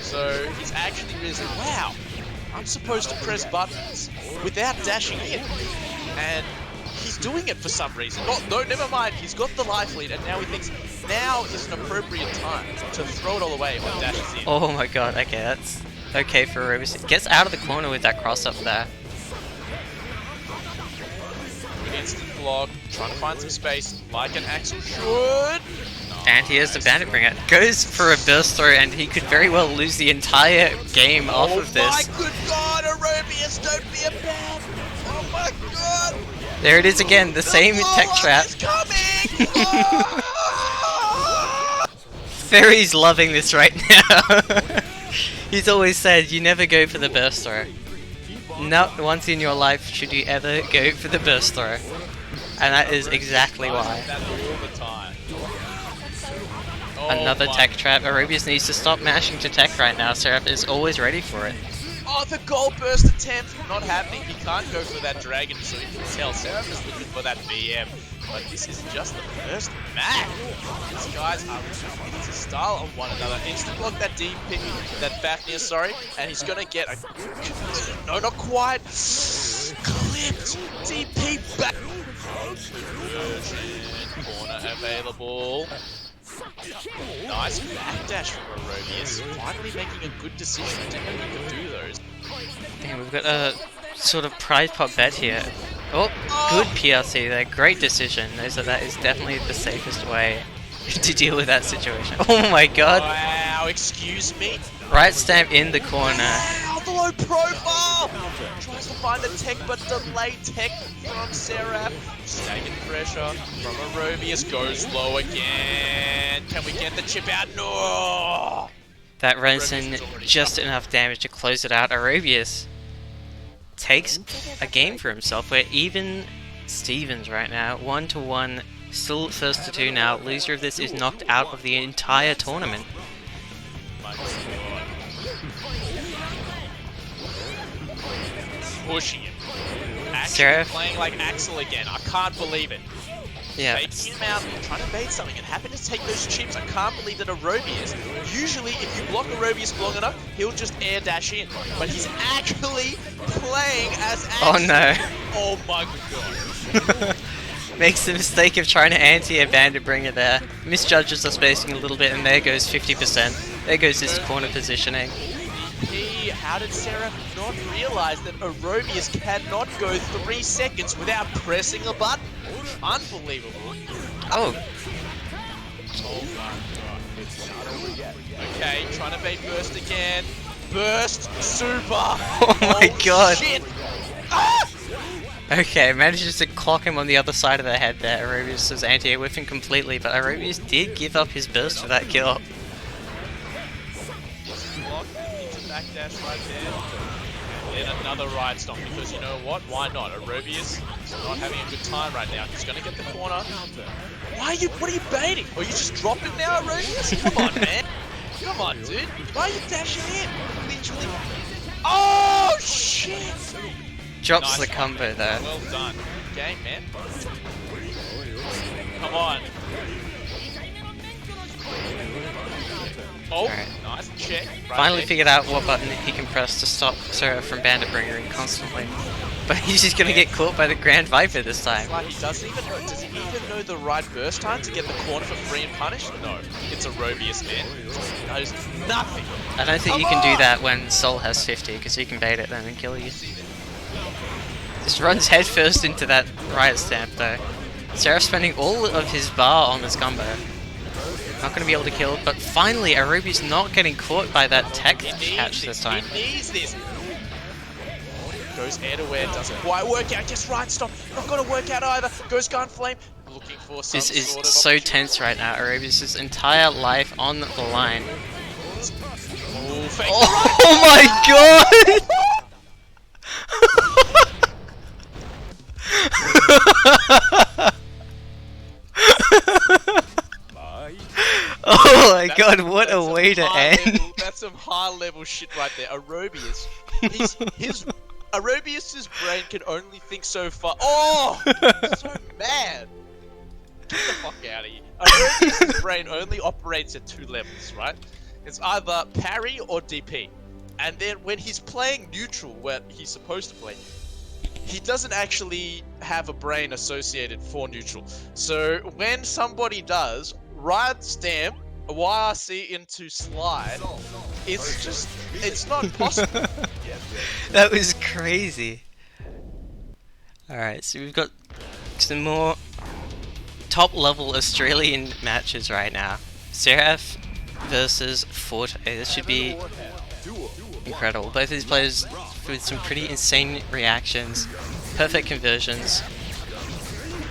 So he's actually really, wow. I'm supposed to press buttons without dashing in. And he's doing it for some reason. No, never mind. He's got the life lead, and now he thinks now is an appropriate time to throw it all away when dashes in. Oh my god, okay, that's okay for Aerobius. Gets out of the corner with that cross up there. Good instant block, trying to find some space, like an Axel should. And he has the Bandit Bringer. Goes for a burst throw, and he could very well lose the entire game off of this. Oh my good god, Aerobius, don't be a bad. Oh my god. There it is again, the same tech trap. Is coming. Oh! Ferry's loving this right now. He's always said you never go for the burst throw. Not once in your life should you ever go for the burst throw. And that is exactly why. That all the time. Another tech trap. Aerobius needs to stop mashing to tech right now. Seraph is always ready for it. Oh, the goal burst attempt! Not happening. He can't go for that dragon, so he can tell Seraph is looking for that BM. But this is just the first match. These guys are beginning to style on one another. Instant block that DP, that Fafnir, sorry, and he's gonna get a no, not quite clipped DP back. Corner available. Nice backdash from Aerobius. Finally making a good decision. I didn't know he could do those. Damn, we've got a sort of prize pot bet here. Oh, good PRC there. Great decision. Knows that that is definitely the safest way to deal with that situation. Oh my god. Wow, excuse me. Right stamp in the corner. Wow, the low profile! Tries to find a tech, but delayed tech from Seraph. Staggered pressure from Aerobius. Goes low again. Can we get the chip out? No! That runs in just enough damage to close it out. Aerobius takes a game for himself. We're even Stevens right now. 1-1. Still first to 2 now. Loser of this is knocked out of the entire tournament. Pushing him. Actually Seraph playing like Axel again. I can't believe it. Yeah. Baking him out, trying to bait something, and happen to take those chips. I can't believe that Aerobius, usually if you block Aerobius long enough, he'll just air dash in. But he's actually playing as Axel. Oh no. Oh my god. Makes the mistake of trying to anti a Bandit Bringer there. Misjudges the spacing a little bit, and there goes 50%. There goes this corner positioning. How did Seraph not realize that Aerobius cannot go 3 seconds without pressing a button? Unbelievable. Oh. Oh my god. Okay, trying to bait burst again. Burst super. Oh my god. Shit. Ah! Okay, manages to clock him on the other side of the head there. Aerobius is anti-air whiffing completely, but Aerobius did give up his burst for that kill. Backdash right there. And then another ride stomp, because you know what? Why not? Aerobius is not having a good time right now. He's gonna get the corner. What are you baiting? Are you just dropping now, Aerobius? Come on, man. Come on, dude. Why are you dashing in? Literally. Oh, shit! Drops Nice the combo there. Well done. Game, man. Come on. Oh, Alright. nice check. Right Finally there. figured out what button he can press to stop Seraph from Bandit Bringering constantly. But he's just gonna get caught by the Grand Viper this time. It's like he doesn't even know. Does he even know the right burst time to get the corner for free and punish? No. It's Aerobius, man. He knows nothing. I don't think you can do that when Sol has 50, because he can bait it then and kill you. Just runs headfirst into that riot stamp though. Seraph spending all of his bar on this combo. Not going to be able to kill, but finally Aerobius not getting caught by that tech catch this time. He needs this. Goes air to air, doesn't quite work out. Just right stop. Not going to work out either. Goes gun flame. Looking for some This is sort of so tense right now. Aerobius' entire life on the line. Oh, fake Oh my god! Oh my god, what a way to end. That's some high level shit right there. Aerobius. Aerobius' brain can only think so far. Oh! So mad. Get the fuck out of here. Aerobius' brain only operates at 2 levels, right? It's either parry or DP. And then when he's playing neutral, where he's supposed to play, he doesn't actually have a brain associated for neutral. So when somebody does right stamp a YRC into slide, it's not possible. That was crazy. Alright, so we've got some more top level Australian matches right now. Seraph versus Forte. This should be incredible. Both of these players with some pretty insane reactions, perfect conversions,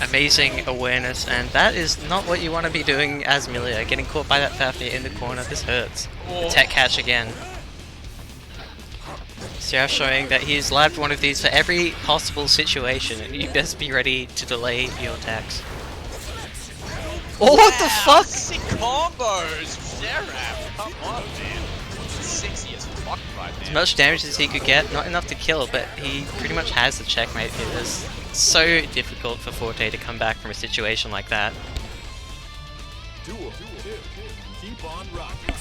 amazing awareness, and that is not what you want to be doing as Millia. Getting caught by that Fafnir in the corner, this hurts. The tech catch again. Seraph showing that he's labbed one of these for every possible situation, and you best be ready to delay your attacks. Oh, what the fuck? Sick combos! Seraph, come on, man. Sexy as fuck right now. As much damage as he could get, not enough to kill, but he pretty much has the checkmate here. It's so difficult for Forte to come back from a situation like that. Keep on rocking.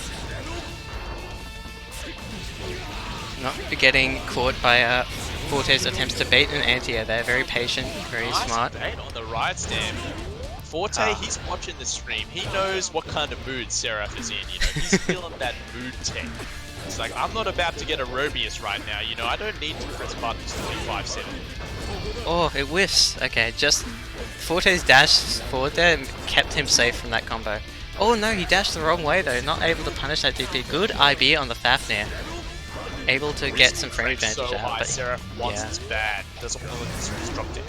Not getting caught by Forte's attempts to bait an anti-air there. Very patient, very smart. Bait on the right stamp. Forte, he's watching the stream. He knows what kind of mood Seraph is in, you know. He's feeling that mood tech. It's like, I'm not about to get a Robius right now, you know. I don't need to press buttons 25/7. Oh, it whiffs. Okay, just Forte's dash forward there kept him safe from that combo. Oh no, he dashed the wrong way though. Not able to punish that DP. Good IB on the Fafnir. Able to get some frame advantage so out. high, But Seraph wants yeah. it's bad. Doesn't want to let this dropped it.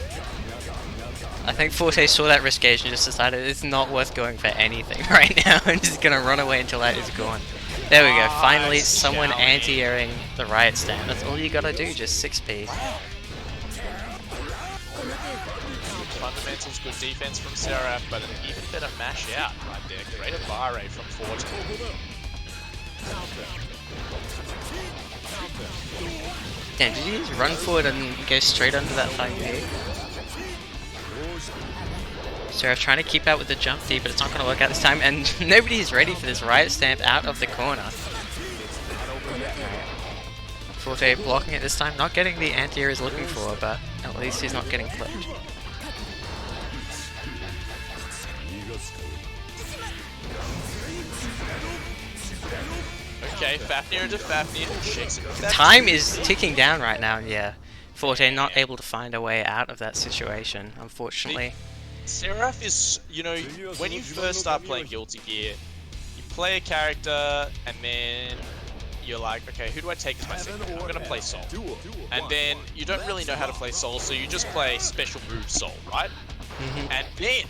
I think Forte saw that risk gauge and just decided it's not worth going for anything right now and just gonna run away until that is gone. There we go, finally someone anti-airing the riot stand. That's all you gotta do, just 6p. Fundamentals, good defense from Seraph, but an even better mash out right there. Greater bar rate from Forte. Damn, did you just run forward and go straight under that 5p? Seraph trying to keep out with the jump D, but it's not going to work out this time, and nobody is ready for this riot stamp out of the corner. Forte blocking it this time, not getting the anti-air he's looking for, but at least he's not getting flipped. Okay, Fafnir into Fafnir, shakes it. Time is ticking down right now, yeah. Forte not able to find a way out of that situation, unfortunately. Seraph is, you know, when you first start playing Guilty Gear, you play a character and then you're like, okay, who do I take as my second? I'm gonna play Soul. And then you don't really know how to play Soul, so you just play special move Soul, right? And then,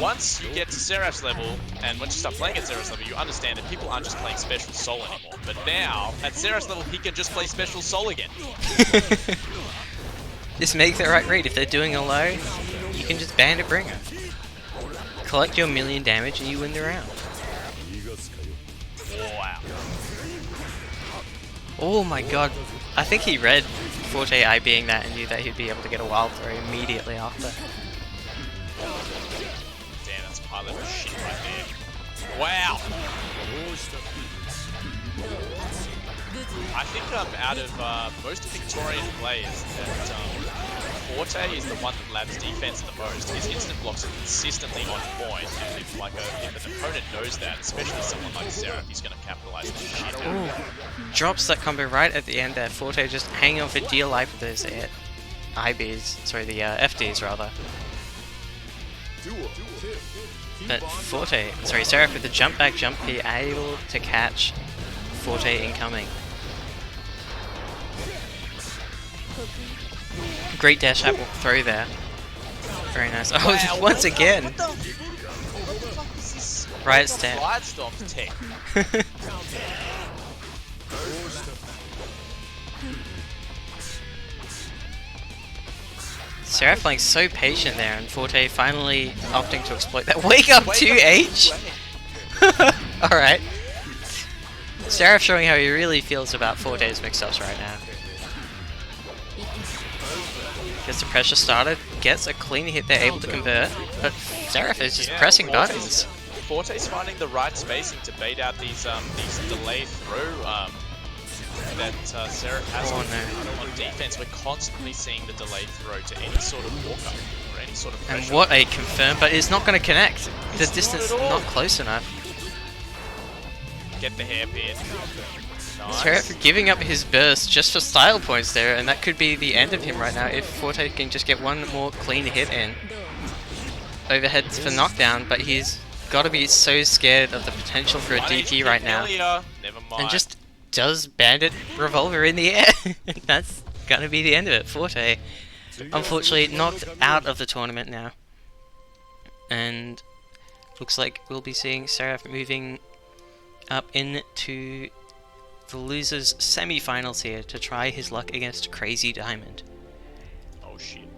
once you get to Seraph's level, and once you start playing at Seraph's level, you understand that people aren't just playing special Soul anymore. But now, at Seraph's level, he can just play special Soul again. Just make the right read. If they're doing a low, you can just bandit bringer. Collect your million damage and you win the round. Wow. Oh my god. I think he read Forte IBing that and knew that he'd be able to get a wild throw immediately after. Damn, that's high level shit right there. Wow. I think out of most Victorian players that Forte is the one that labs defense the most. His instant blocks are consistently on point, and if an opponent knows that, especially someone like Seraph, he's going to capitalize the shit out of it. Drops that combo right at the end there. Forte just hanging on for dear life with those IBs, sorry, the FDs rather. But Forte, sorry, Seraph with the jump back jump P, able to catch Forte incoming. Great dash out throw there. Very nice. Oh, Wow, once again. What the fuck is this? Riot stamp. Riot Stomp tech. Seraph playing so patient there, and Forte finally opting to exploit that. Wake up 2H! Alright. Seraph showing how he really feels about Forte's mix-ups right now. Gets the pressure started, gets a clean hit there, able to convert, but Seraph is just pressing buttons. Forte's finding the right spacing to bait out these delayed throw that Seraph has Oh, no. on defense. We're constantly seeing the delayed throw to any sort of walk-up or any sort of pressure. And what a confirm, but it's not going to connect. The It's distance not at all. not close enough. Get the hairpin. Nice. Seraph giving up his burst just for style points there, and that could be the end of him right now if Forte can just get one more clean hit in. Overheads for knockdown, but he's got to be so scared of the potential for a DP right now. Never mind. And just does Bandit Revolver in the air. That's going to be the end of it. Forte, unfortunately, knocked out of the tournament now. And looks like we'll be seeing Seraph moving up into the losers semi-finals here to try his luck against Crazy Diamond. Oh shit.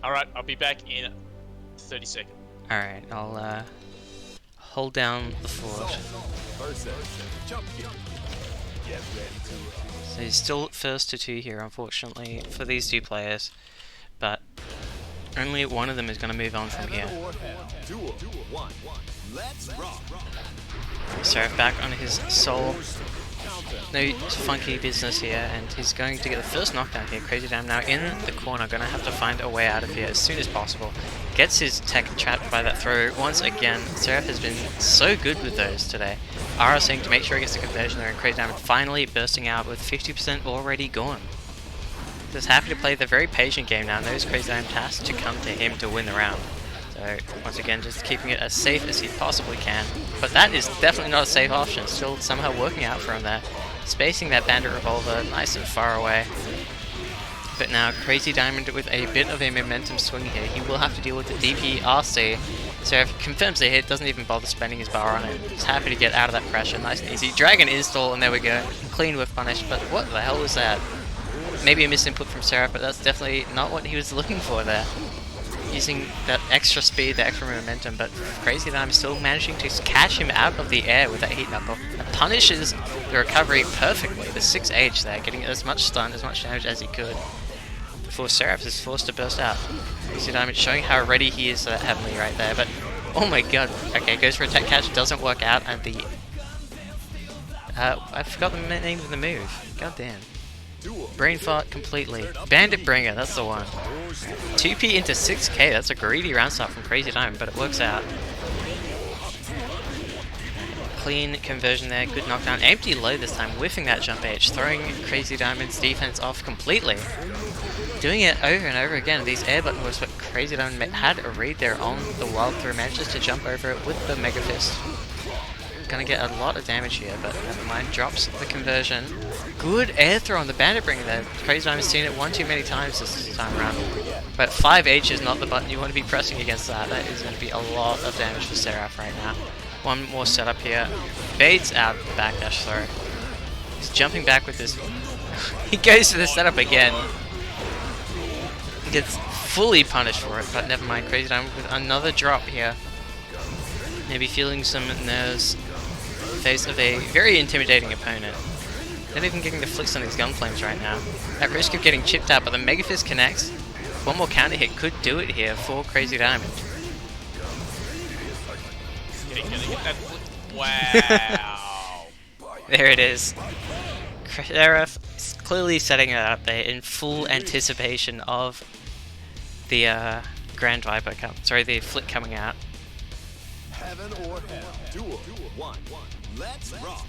Alright, I'll be back in 30 seconds. Alright, I'll hold down the fort. So he's still first to 2 here, unfortunately, for these 2 players. But only one of them is going to move on from here. Seraph back on his soul. No funky business here, and he's going to get the first knockdown here. Crazy Diamond now in the corner, going to have to find a way out of here as soon as possible. Gets his tech trapped by that throw once again. Seraph has been so good with those today. Ara saying to make sure he gets the conversion there, and Crazy Diamond finally bursting out with 50% already gone. Just happy to play the very patient game now, knows Crazy Diamond has to come to him to win the round. So, once again, just keeping it as safe as he possibly can. But that is definitely not a safe option, still somehow working out for him there. Spacing that Bandit Revolver nice and far away. But now, Crazy Diamond with a bit of a momentum swing here. He will have to deal with the DP RC. So if he confirms the hit, doesn't even bother spending his bar on it. He's happy to get out of that pressure, nice and easy. Dragon install, and there we go. Clean with punish, but what the hell was that? Maybe a misinput from Seraph, but that's definitely not what he was looking for there. Using that extra speed, the extra momentum, but Crazy Diamond still managing to catch him out of the air with that heat knuckle. And punishes the recovery perfectly. The 6H there, getting as much stun, as much damage as he could. Before Seraph is forced to burst out. Crazy Diamond showing how ready he is to that Heavenly right there, but oh my god. Okay, goes for a tech catch, doesn't work out, and the... I forgot the name of the move. God damn. Brain fart completely. Bandit Bringer, that's the one. 2p into 6k, that's a greedy round start from Crazy Diamond, but it works out. Clean conversion there, good knockdown. Empty low this time, whiffing that jump H, throwing Crazy Diamond's defense off completely. Doing it over and over again. These air button was what Crazy Diamond had a read there on the wild throw, manages to jump over it with the Mega Fist. Gonna get a lot of damage here, but never mind. Drops the conversion. Good air throw on the Bandit Bringer there. Crazy Diamond's seen it one too many times this time around. But 5H is not the button you want to be pressing against that. That is going to be a lot of damage for Seraph right now. One more setup here. Baits out the backdash throw. He's jumping back with this. He goes for the setup again. He gets fully punished for it, but never mind. Crazy Diamond with another drop here. Maybe feeling some nerves in the face of a very intimidating opponent. Not even getting the flicks on his gun flames right now. At risk of getting chipped out, but the Mega Fist connects. One more counter hit could do it here for Crazy Diamond. Wow. There it is. Seraph is clearly setting it up there in full anticipation of the Grand Viper the flick coming out. Heaven or hell. Duel. 1. Let's rock.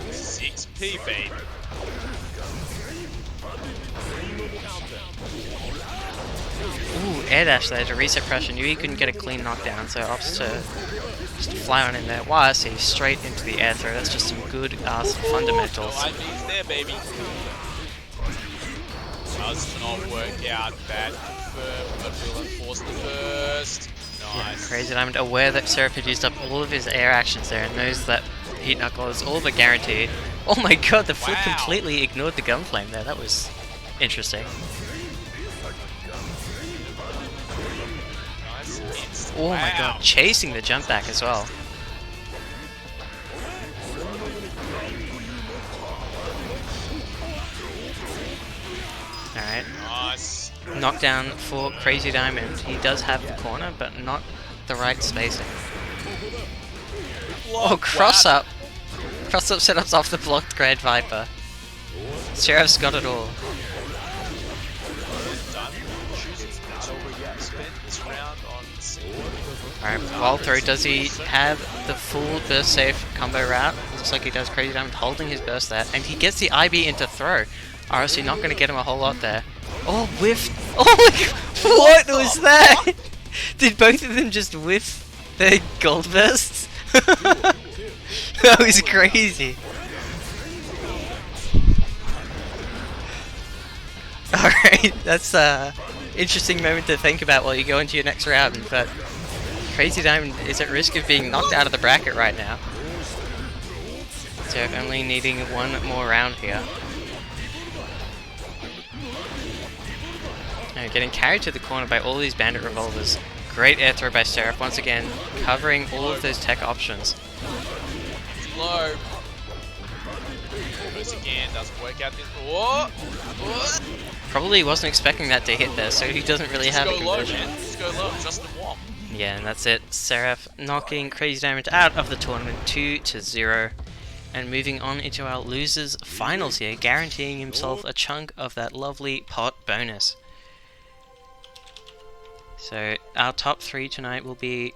6p, baby. Ooh, air dash there to reset pressure. Knew he couldn't get a clean knockdown, so opts to just fly on in there. YRC straight into the air throw. That's just some good ass fundamentals. I mean, there, baby. Does not work out. Bad confirm, but will enforce the burst. Nice. Yeah, Crazy Diamond aware that Seraph had used up all of his air actions there and knows that heat knuckle is all but guaranteed. Oh my god, the flip completely ignored the gun flame there. That was interesting. Nice. Oh my god, chasing the jump back as well. Alright. Nice. Knockdown for Crazy Diamond. He does have the corner, but not the right spacing. block. Oh, cross Wow. up. Cross up setups off the blocked Grand Viper. Seraph's got it all. Done. Choosing to spend this round on Alright, well through. Does he have the full burst safe combo route? Looks like he does. Crazy Diamond holding his burst there. And he gets the IB into throw. RSC not going to get him a whole lot there. Oh, whiff! Oh my god! What was that? Did both of them just whiff their gold bursts? That was crazy. Alright, that's interesting moment to think about while you go into your next round, but Crazy Diamond is at risk of being knocked out of the bracket right now. So only needing one more round here. Getting carried to the corner by all these bandit revolvers. Great air throw by Seraph once again, covering all of those tech options. low. Goes again, doesn't work out this. What? What? Probably wasn't expecting that to hit there, so he doesn't really have a Just go low, conversion. man. Just go low. Just the womp. Yeah, and that's it. Seraph knocking Crazy Diamond out of the tournament 2-0. And moving on into our losers finals here, guaranteeing himself a chunk of that lovely pot bonus. So our top three tonight will be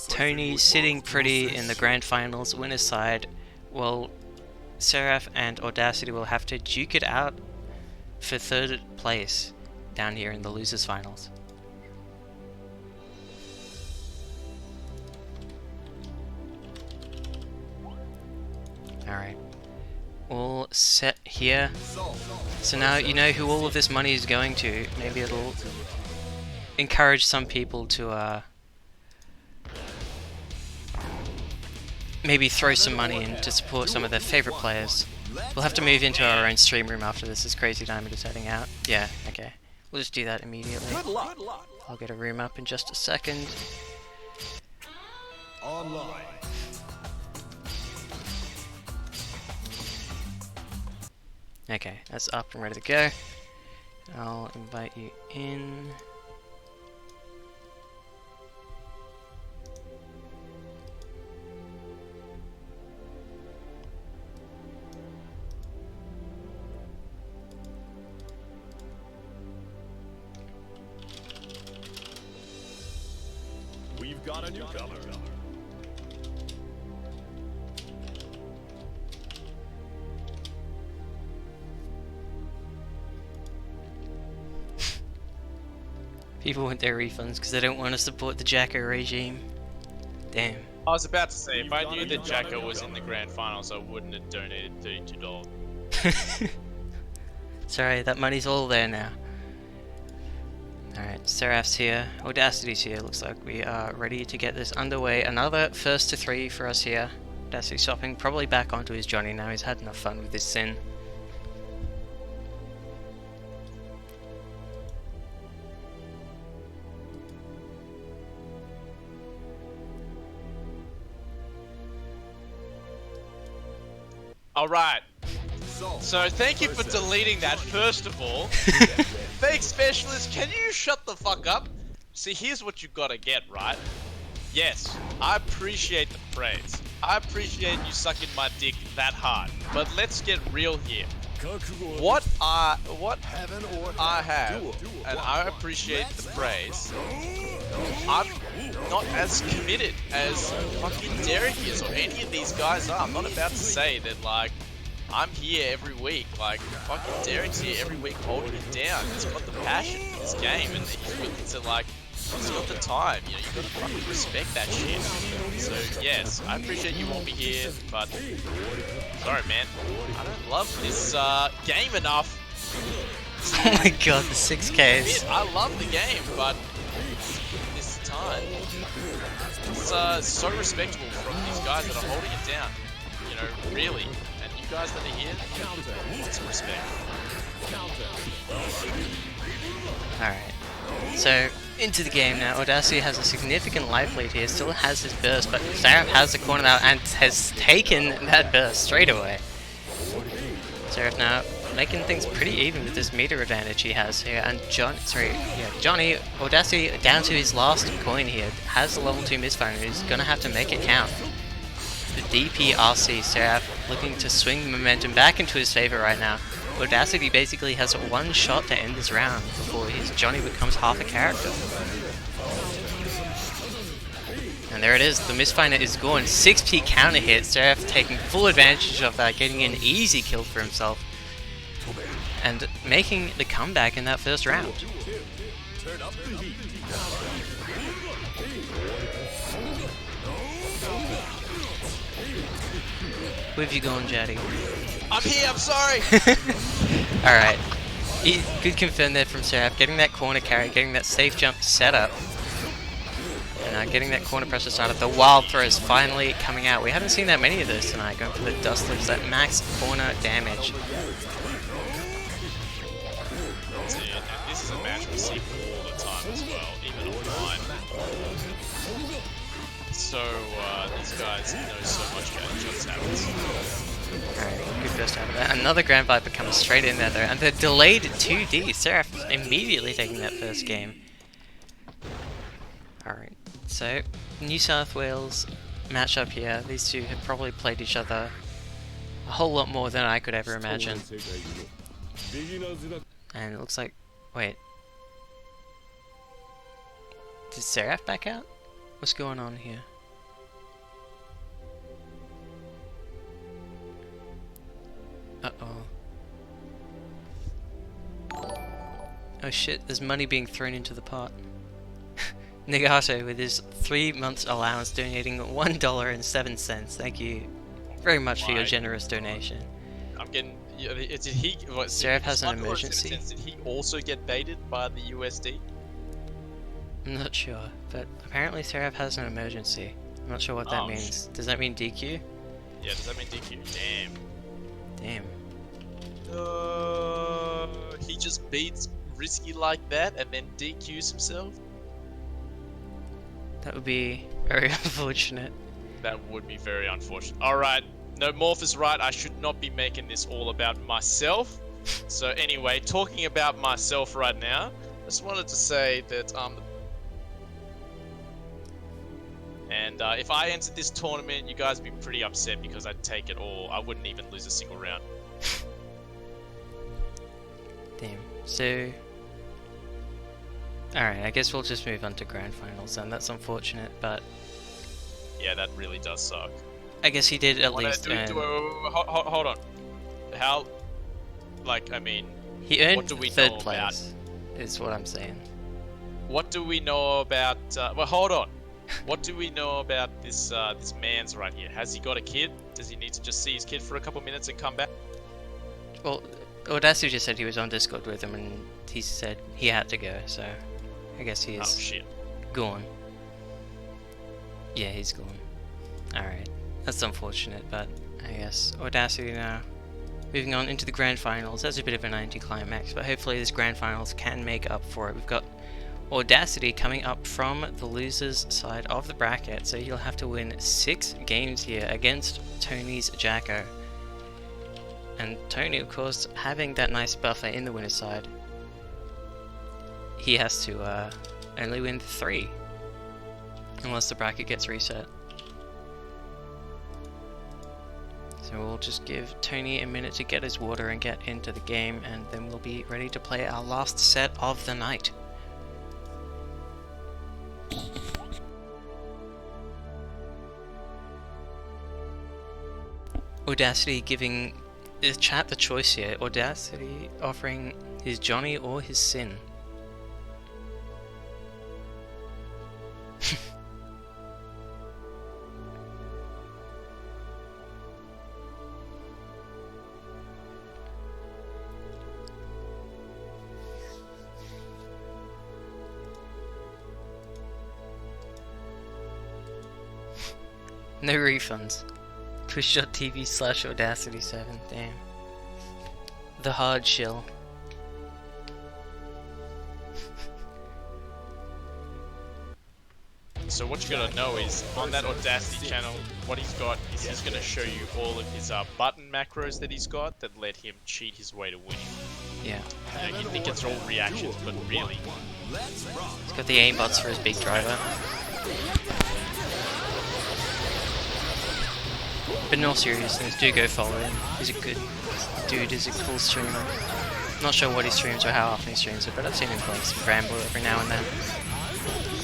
Tony sitting pretty in the grand finals winner's side, while Seraph and Audacity will have to duke it out for third place down here in the losers finals. Alright, all set here. So now you know who all of this money is going to. Maybe it'll encourage some people to maybe throw some money in to support some of their favourite players. We'll have to move into our own stream room after this as Crazy Diamond is heading out. Yeah, okay. We'll just do that immediately. I'll get a room up in just a second. Online. Okay, that's up and ready to go. I'll invite you in. We've got a newcomer. People want their refunds because they don't want to support the Jacko regime. Damn. I was about to say, if I knew that Jacko was in the grand finals, I wouldn't have donated $32. Sorry, that money's all there now. Alright, Seraph's here, Audacity's here. Looks like we are ready to get this underway. Another first to three for us here. Audacity swapping probably back onto his Johnny now. He's had enough fun with his sin. Alright. So thank you for deleting that first of all. Fake specialist, can you shut the fuck up? See, here's what you gotta get, right? Yes, I appreciate the praise. I appreciate you sucking my dick that hard. But let's get real here. What I have, and I appreciate the praise, I'm not as committed as fucking Derek is or any of these guys are. I'm not about to say that, like, I'm here every week, like, fucking Derek's here every week holding it down. He's got the passion for this game, and he's willing to, like, he's got the time, you know, you gotta fucking respect that shit. So, yes, I appreciate you want me here, but, sorry man, I don't love this, game enough. Oh my god, the 6Ks. I love the game, but this time, it's so respectable from these guys that are holding it down, you know, really. And you guys that are here, lots of respect. Alright, so into the game now. Audacity has a significant life lead here, still has his burst, but Seraph has the corner now and has taken that burst straight away. Seraph now making things pretty even with this meter advantage he has here, and Johnny, Audacity down to his last coin here, has the level 2 misfire and he's gonna have to make it count. DPRC. Seraph looking to swing the momentum back into his favor right now. Audacity basically has one shot to end this round before his Johnny becomes half a character. And there it is, the Mistfinder is gone. 6p counter hit, Seraph taking full advantage of that, getting an easy kill for himself. And making the comeback in that first round. Where have you gone, Jaddy? I'm here, I'm sorry! Alright. Good confirm there from Seraph, getting that corner carry, getting that safe jump set up. And getting that corner pressure started. The wild throw is finally coming out. We haven't seen that many of those tonight, going for the dust lifts, that max corner damage. And this is a match we see all the time as well, even online. So, these guys know so much about each other's habits. Alright, good burst out of that. Another Grand Viper comes straight in there though, and the delayed 2D. Seraph immediately taking that first game. Alright, so New South Wales matchup here. These two have probably played each other a whole lot more than I could ever imagine. And it looks like... wait. Did Seraph back out? What's going on here? Uh-oh. Oh shit, there's money being thrown into the pot. Nagato with his 3 months allowance donating $1.07. Thank you very much for your generous donation. I'm getting... did he... What, Seraph has an emergency. Did he also get baited by the USD? I'm not sure, but apparently Seraph has an emergency. I'm not sure what that means. Does that mean DQ? Yeah, does that mean DQ? Damn. Damn. He just beats Risky like that and then DQs himself? That would be very unfortunate. That would be very unfortunate. Alright, no, Morph is right. I should not be making this all about myself. So anyway, talking about myself right now, I just wanted to say that and if I entered this tournament, you guys would be pretty upset because I'd take it all. I wouldn't even lose a single round. Damn. So... alright, I guess we'll just move on to Grand Finals, and that's unfortunate, but... yeah, that really does suck. I guess he did at least earn... hold on. How... like, I mean... he earned what do we third know place, is what I'm saying. What do we know about... well, hold on. What do we know about this this man's right here? Has he got a kid? Does he need to just see his kid for a couple minutes and come back? Well, Audacity just said he was on Discord with him, and he said he had to go, so... I guess he is... oh, shit. Gone. Yeah, he's gone. Alright. That's unfortunate, but I guess Audacity now. Moving on into the Grand Finals. That's a bit of an anticlimax, but hopefully this Grand Finals can make up for it. We've got Audacity coming up from the loser's side of the bracket, so he'll have to win 6 games here against Tony's Jacko. And Tony, of course, having that nice buffer in the winner's side, he has to only win 3, unless the bracket gets reset. So we'll just give Tony a minute to get his water and get into the game, and then we'll be ready to play our last set of the night. Audacity giving the chat the choice here. Audacity offering his Johnny or his Sin. No refunds. Twitch.tv/Audacity7. Damn. The hard shell. So what you gotta know is, on that Audacity channel, what he's got is he's gonna show you all of his button macros that he's got that let him cheat his way to winning. Yeah. You know, you think it's all reactions, but really... He's got the aimbots for his big driver. But in all seriousness, do go follow him. He's a good dude, he's a cool streamer. Not sure what he streams or how often he streams it, but I've seen him play some Bramble every now and then.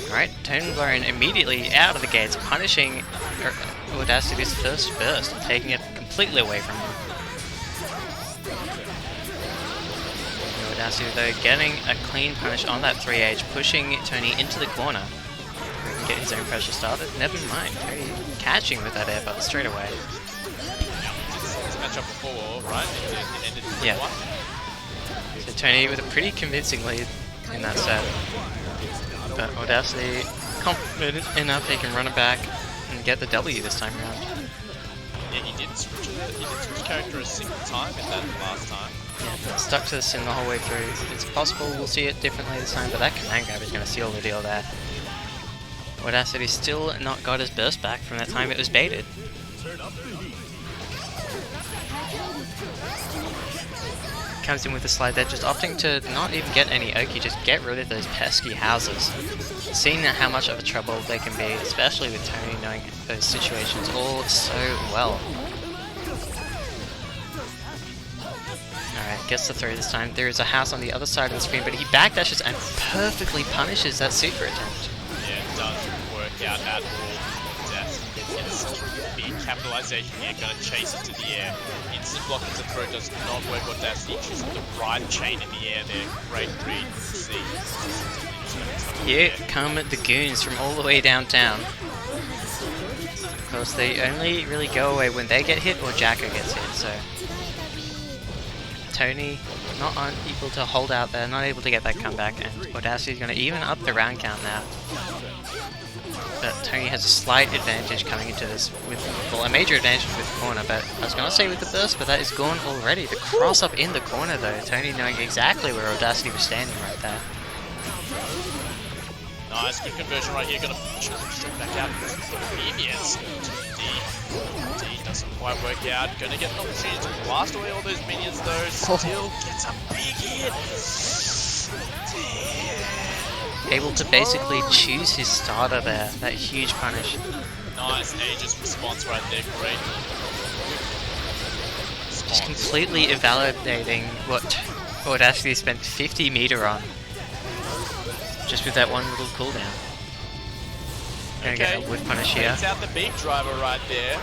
Alright, Tone Blurren immediately out of the gates, punishing Audacity's first burst, taking it completely away from him. Audacity though getting a clean punish on that 3H, pushing Tony into the corner. He can get his own pressure started. Never mind, Tony catching with that air button straight away. This matchup before, right? It ended in Yeah. 1. So Tony with a pretty convincing lead in that set. But Audacity confident enough he can run it back and get the W this time around. Yeah, he didn't switch character a single time in that last time. Yeah, stuck to the sim the whole way through. It's possible we'll see it differently this time, but that command grab is going to seal the deal there. Audacity still not got his burst back from that time it was baited. Comes in with the slide there, just opting to not even get any Oki, just get rid of those pesky houses. Seeing how much of a trouble they can be, especially with Tony knowing those situations all so well. Alright, gets the throw this time. There is a house on the other side of the screen, but he backdashes and perfectly punishes that super attempt. Yeah, it doesn't work out at all. Gets such a big capitalization here, gonna chase it to the air. Instant block into throw does not work. Audacity choosing the right chain in the air there. Great read. See. Here come the goons from all the way downtown. Of course, they only really go away when they get hit or Jacko gets hit, so... Tony not able to hold out there, not able to get that comeback, and Audacity is going to even up the round count now. But Tony has a slight advantage coming into this, well, a major advantage with the corner, but I was going to say with the burst, but that is gone already. The cross up in the corner though, Tony knowing exactly where Audacity was standing right there. Nice, good conversion right here, gonna push it straight back out. Minions. D doesn't quite work out. Gonna get an opportunity to blast away all those minions though. Still gets a big hit. Able to basically choose his starter there, that huge punish. Nice Aegis response right there, great. Just completely invalidating what Audacity spent 50 meter on. Just with that one little cooldown. Gonna get a wood punish here. Takes out the big driver right there.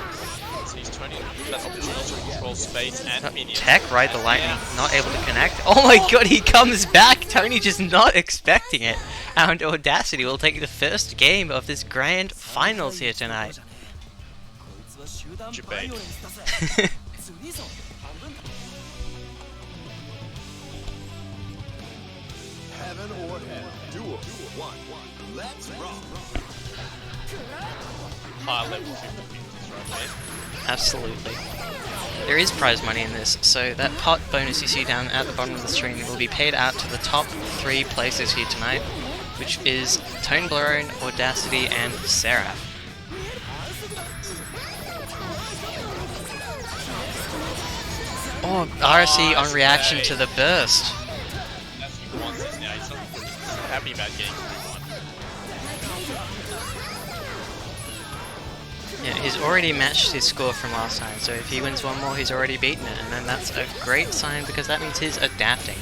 So he's turning that opportunity to control space and minions. Tech right, the lightning, not able to connect. Oh my god, he comes back! Tony just not expecting it. And Audacity will take the first game of this grand finals here tonight. Debate. Heaven or hell. Duel 1. Let's rock. High level 50-50s right there. Absolutely. There is prize money in this, so that pot bonus you see down at the bottom of the screen will be paid out to the top 3 places here tonight, which is Tone Blurren, Audacity, and Seraph. Oh, RC on reaction to the burst. That's what he wants this now. He's not happy about getting 3-1. Yeah, he's already matched his score from last time, so if he wins one more, he's already beaten it, and then that's a great sign because that means he's adapting.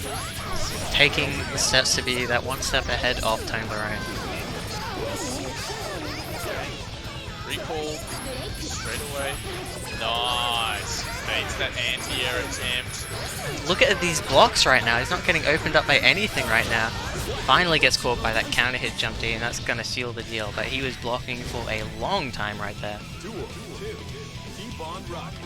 Taking the steps to be that one step ahead of Tone Blurren. Recall straight away. Nice. Baits that anti-air attempt. Look at these blocks right now, he's not getting opened up by anything right now. Finally gets caught by that counter hit jump D, and that's going to seal the deal, but he was blocking for a long time right there. Duel 2. Keep on rocking.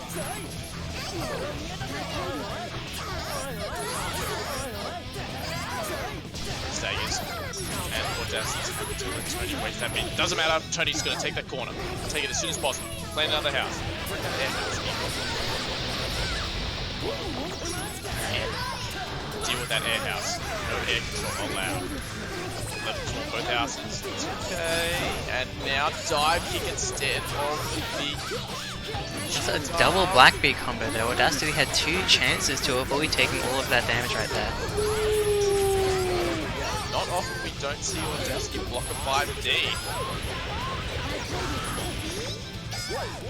Staggers. And Audacity's going to let Tony waste that bit. Doesn't matter, Tony's going to take that corner. Take it as soon as possible. Play another house. Deal with that air house. No air control allowed. Level 2 on both houses. Okay. And now dive kick instead of the... That's a double Blackbeak combo there. Audacity had 2 chances to avoid taking all of that damage right there. Not often we don't see Audacity block a 5D.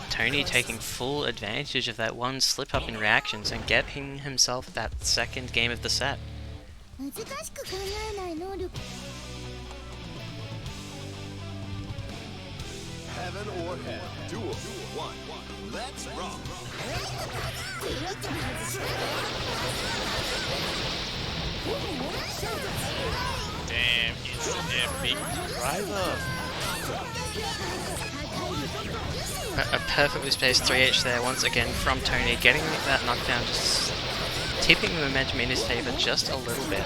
Tony taking full advantage of that one slip up in reactions and getting himself that second game of the set. Heaven or hell. Duel 1. Let's rock. Damn, it's an epic driver. A perfectly spaced 3H there once again from Tony, getting that knockdown, just tipping the momentum in his favour just a little bit.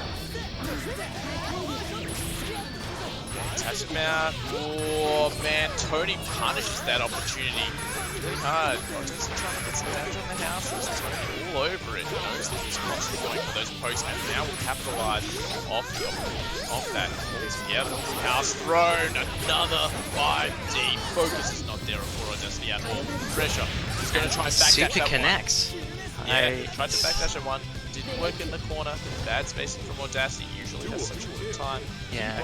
Touch him out. Oh man, Tony punishes that opportunity really hard. Just trying to get some damage on the house. Tony all over it. He knows that he's constantly going for those pokes, and now will capitalise off that. Yeah, house thrown. Another 5D. Focus is not there for Audacity at all. Pressure. He's going to try and backdash Super that connects. one. Yeah, he tried to backdash at one. Didn't work in the corner. Bad spacing from Audacity. Usually has such a good time. Yeah.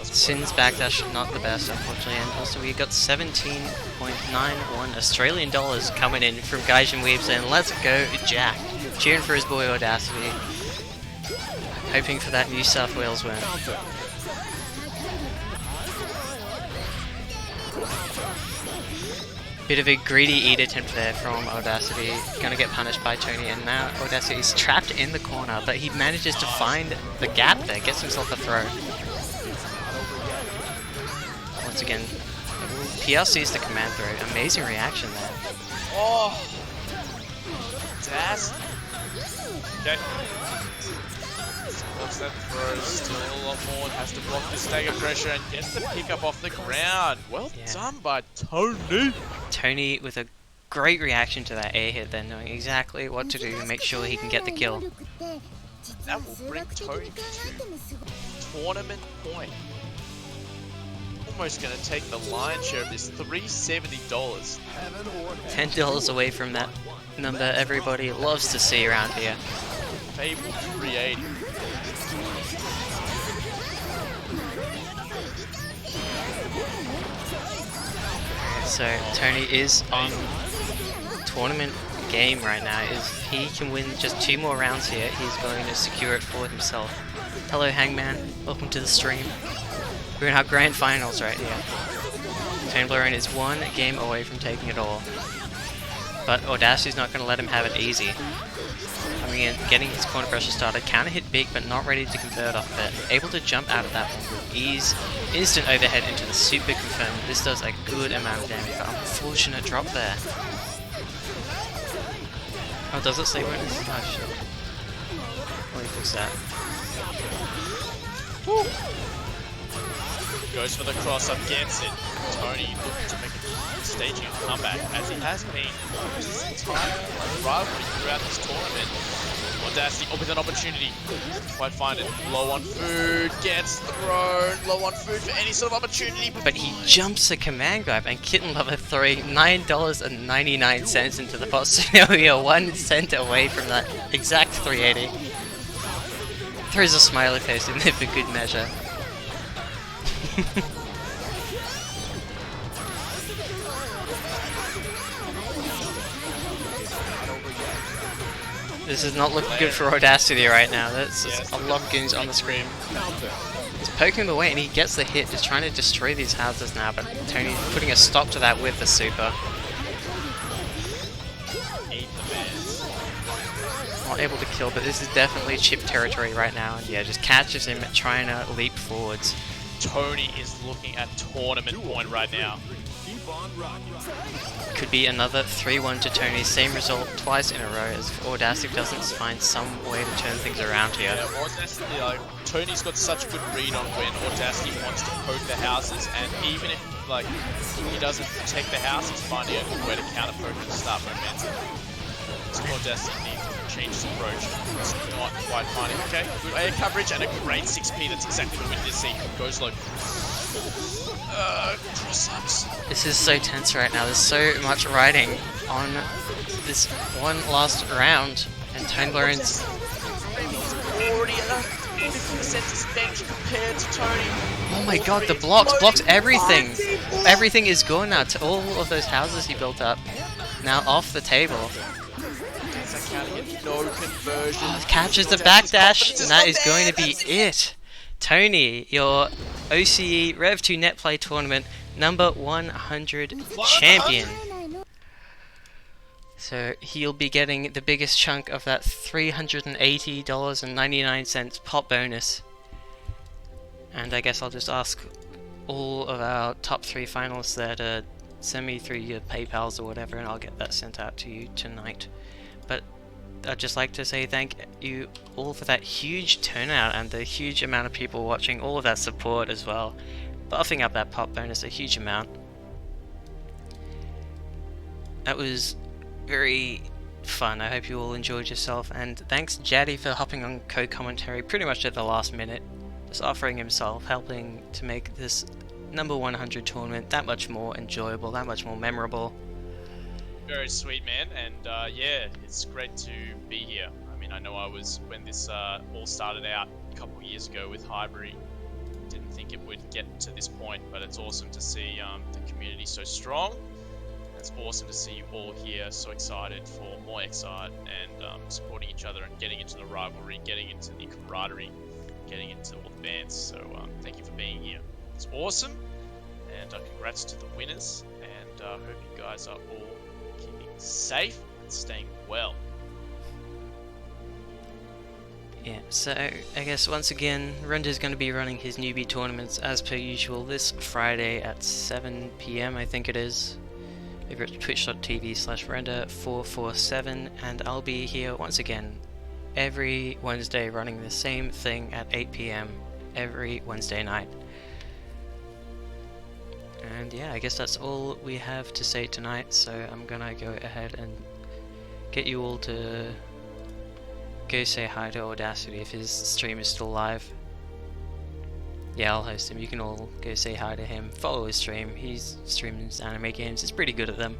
Sin's backdash not the best, unfortunately, and also we got 17.91 Australian dollars coming in from Gaijin Weeb saying, "Let's go, Jack!" Cheering for his boy Audacity, hoping for that New South Wales win. Bit of a greedy eat attempt there from Audacity, gonna get punished by Tony, and now Audacity is trapped in the corner, but he manages to find the gap there, gets himself a throw. Once again, PLC's the command throw, amazing reaction there. Oh! That's... Okay. Blocks that throw, still a lot more, has to block the stagger pressure and gets the pick up off the ground. Well done by Tony! Tony with a great reaction to that air hit then, knowing exactly what to do to make sure he can get the kill. That will bring Tony to tournament point. Almost going to take the lion's share of this, $370. $10 away from that number everybody loves to see around here. Fable 380. So Tony is on tournament game right now. If he can win just 2 more rounds here, he's going to secure it for himself. Hello Hangman, welcome to the stream. We're in our grand finals right here. Tony Blurren is 1 game away from taking it all. But Audacity's not going to let him have it easy. Coming in, getting his corner pressure started, counter hit big but not ready to convert off it. Able to jump out of that one with ease. Instant overhead into the super confirm. This does a good amount of damage, but unfortunate drop there. Oh, does it say where it is? Oh shit. Let me fix that. Woo. Goes for the cross up, gets it. Tony looking to make a staging comeback as he has been this entire rivalry throughout this tournament. Audacity with an opportunity. Quite find it. Low on food, gets thrown. Low on food for any sort of opportunity. But he jumps a command grab and Kitten Lover throwing $9.99 into the pot. So now we are 1 cent away from that exact 380. Throws a smiley face in there for good measure. This is not looking good for Audacity right now. That's just a lot of goons on the screen. He's poking him away and he gets the hit, just trying to destroy these houses now, but Tony putting a stop to that with the super. Not able to kill, but this is definitely chip territory right now, and yeah, just catches him trying to leap forwards. Tony is looking at tournament point right now. Could be another 3-1 to Tony, same result twice in a row as Audacity doesn't find some way to turn things around here. Yeah, Audacity, Tony's got such a good read on when Audacity wants to poke the houses, and even if he doesn't protect the house, he's finding a good way to counter poke and start momentum. So Audacity needs to change his approach. It's not quite finding. Okay, good air coverage and a great 6P. That's exactly what we need to see. Goes low. Cross-ups. This is so tense right now. There's so much riding on this one last round, and Tone Blurren's already 50% disadvantage compared to Tony. Oh my god, the blocks everything! Everything is gone now to all of those houses he built up. Now off the table. No conversion. Oh, catches the backdash, and that is going to be it. Tony, your OCE Rev2 Netplay tournament number 100 champion. So he'll be getting the biggest chunk of that $380.99 pop bonus. And I guess I'll just ask all of our top 3 finalists there to send me through your PayPals or whatever, and I'll get that sent out to you tonight. But I'd just like to say thank you all for that huge turnout and the huge amount of people watching, all of that support as well. Buffing up that pop bonus a huge amount. That was very fun. I hope you all enjoyed yourself, and thanks Jaddy for hopping on co-commentary pretty much at the last minute. Just offering himself, helping to make this number 100 tournament that much more enjoyable, that much more memorable. Very sweet, man, and yeah, it's great to be here. I mean, I know I was, when this all started out a couple of years ago with Highbury, didn't think it would get to this point, but it's awesome to see the community so strong. It's awesome to see you all here, so excited for more Exide and supporting each other and getting into the rivalry, getting into the camaraderie, getting into all the bands. So thank you for being here. It's awesome, and congrats to the winners, and hope you guys are all keeping safe and staying well. Yeah, so I guess once again, Render's going to be running his newbie tournaments as per usual this Friday at 7 PM, I think it is, over at twitch.tv/render447, and I'll be here once again every Wednesday running the same thing at 8 PM every Wednesday night. And yeah, I guess that's all we have to say tonight, so I'm gonna go ahead and get you all to go say hi to Audacity if his stream is still live. Yeah, I'll host him. You can all go say hi to him, follow his stream. He streams anime games, he's pretty good at them.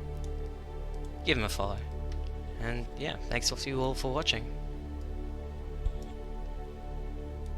Give him a follow. And yeah, thanks to you all for watching.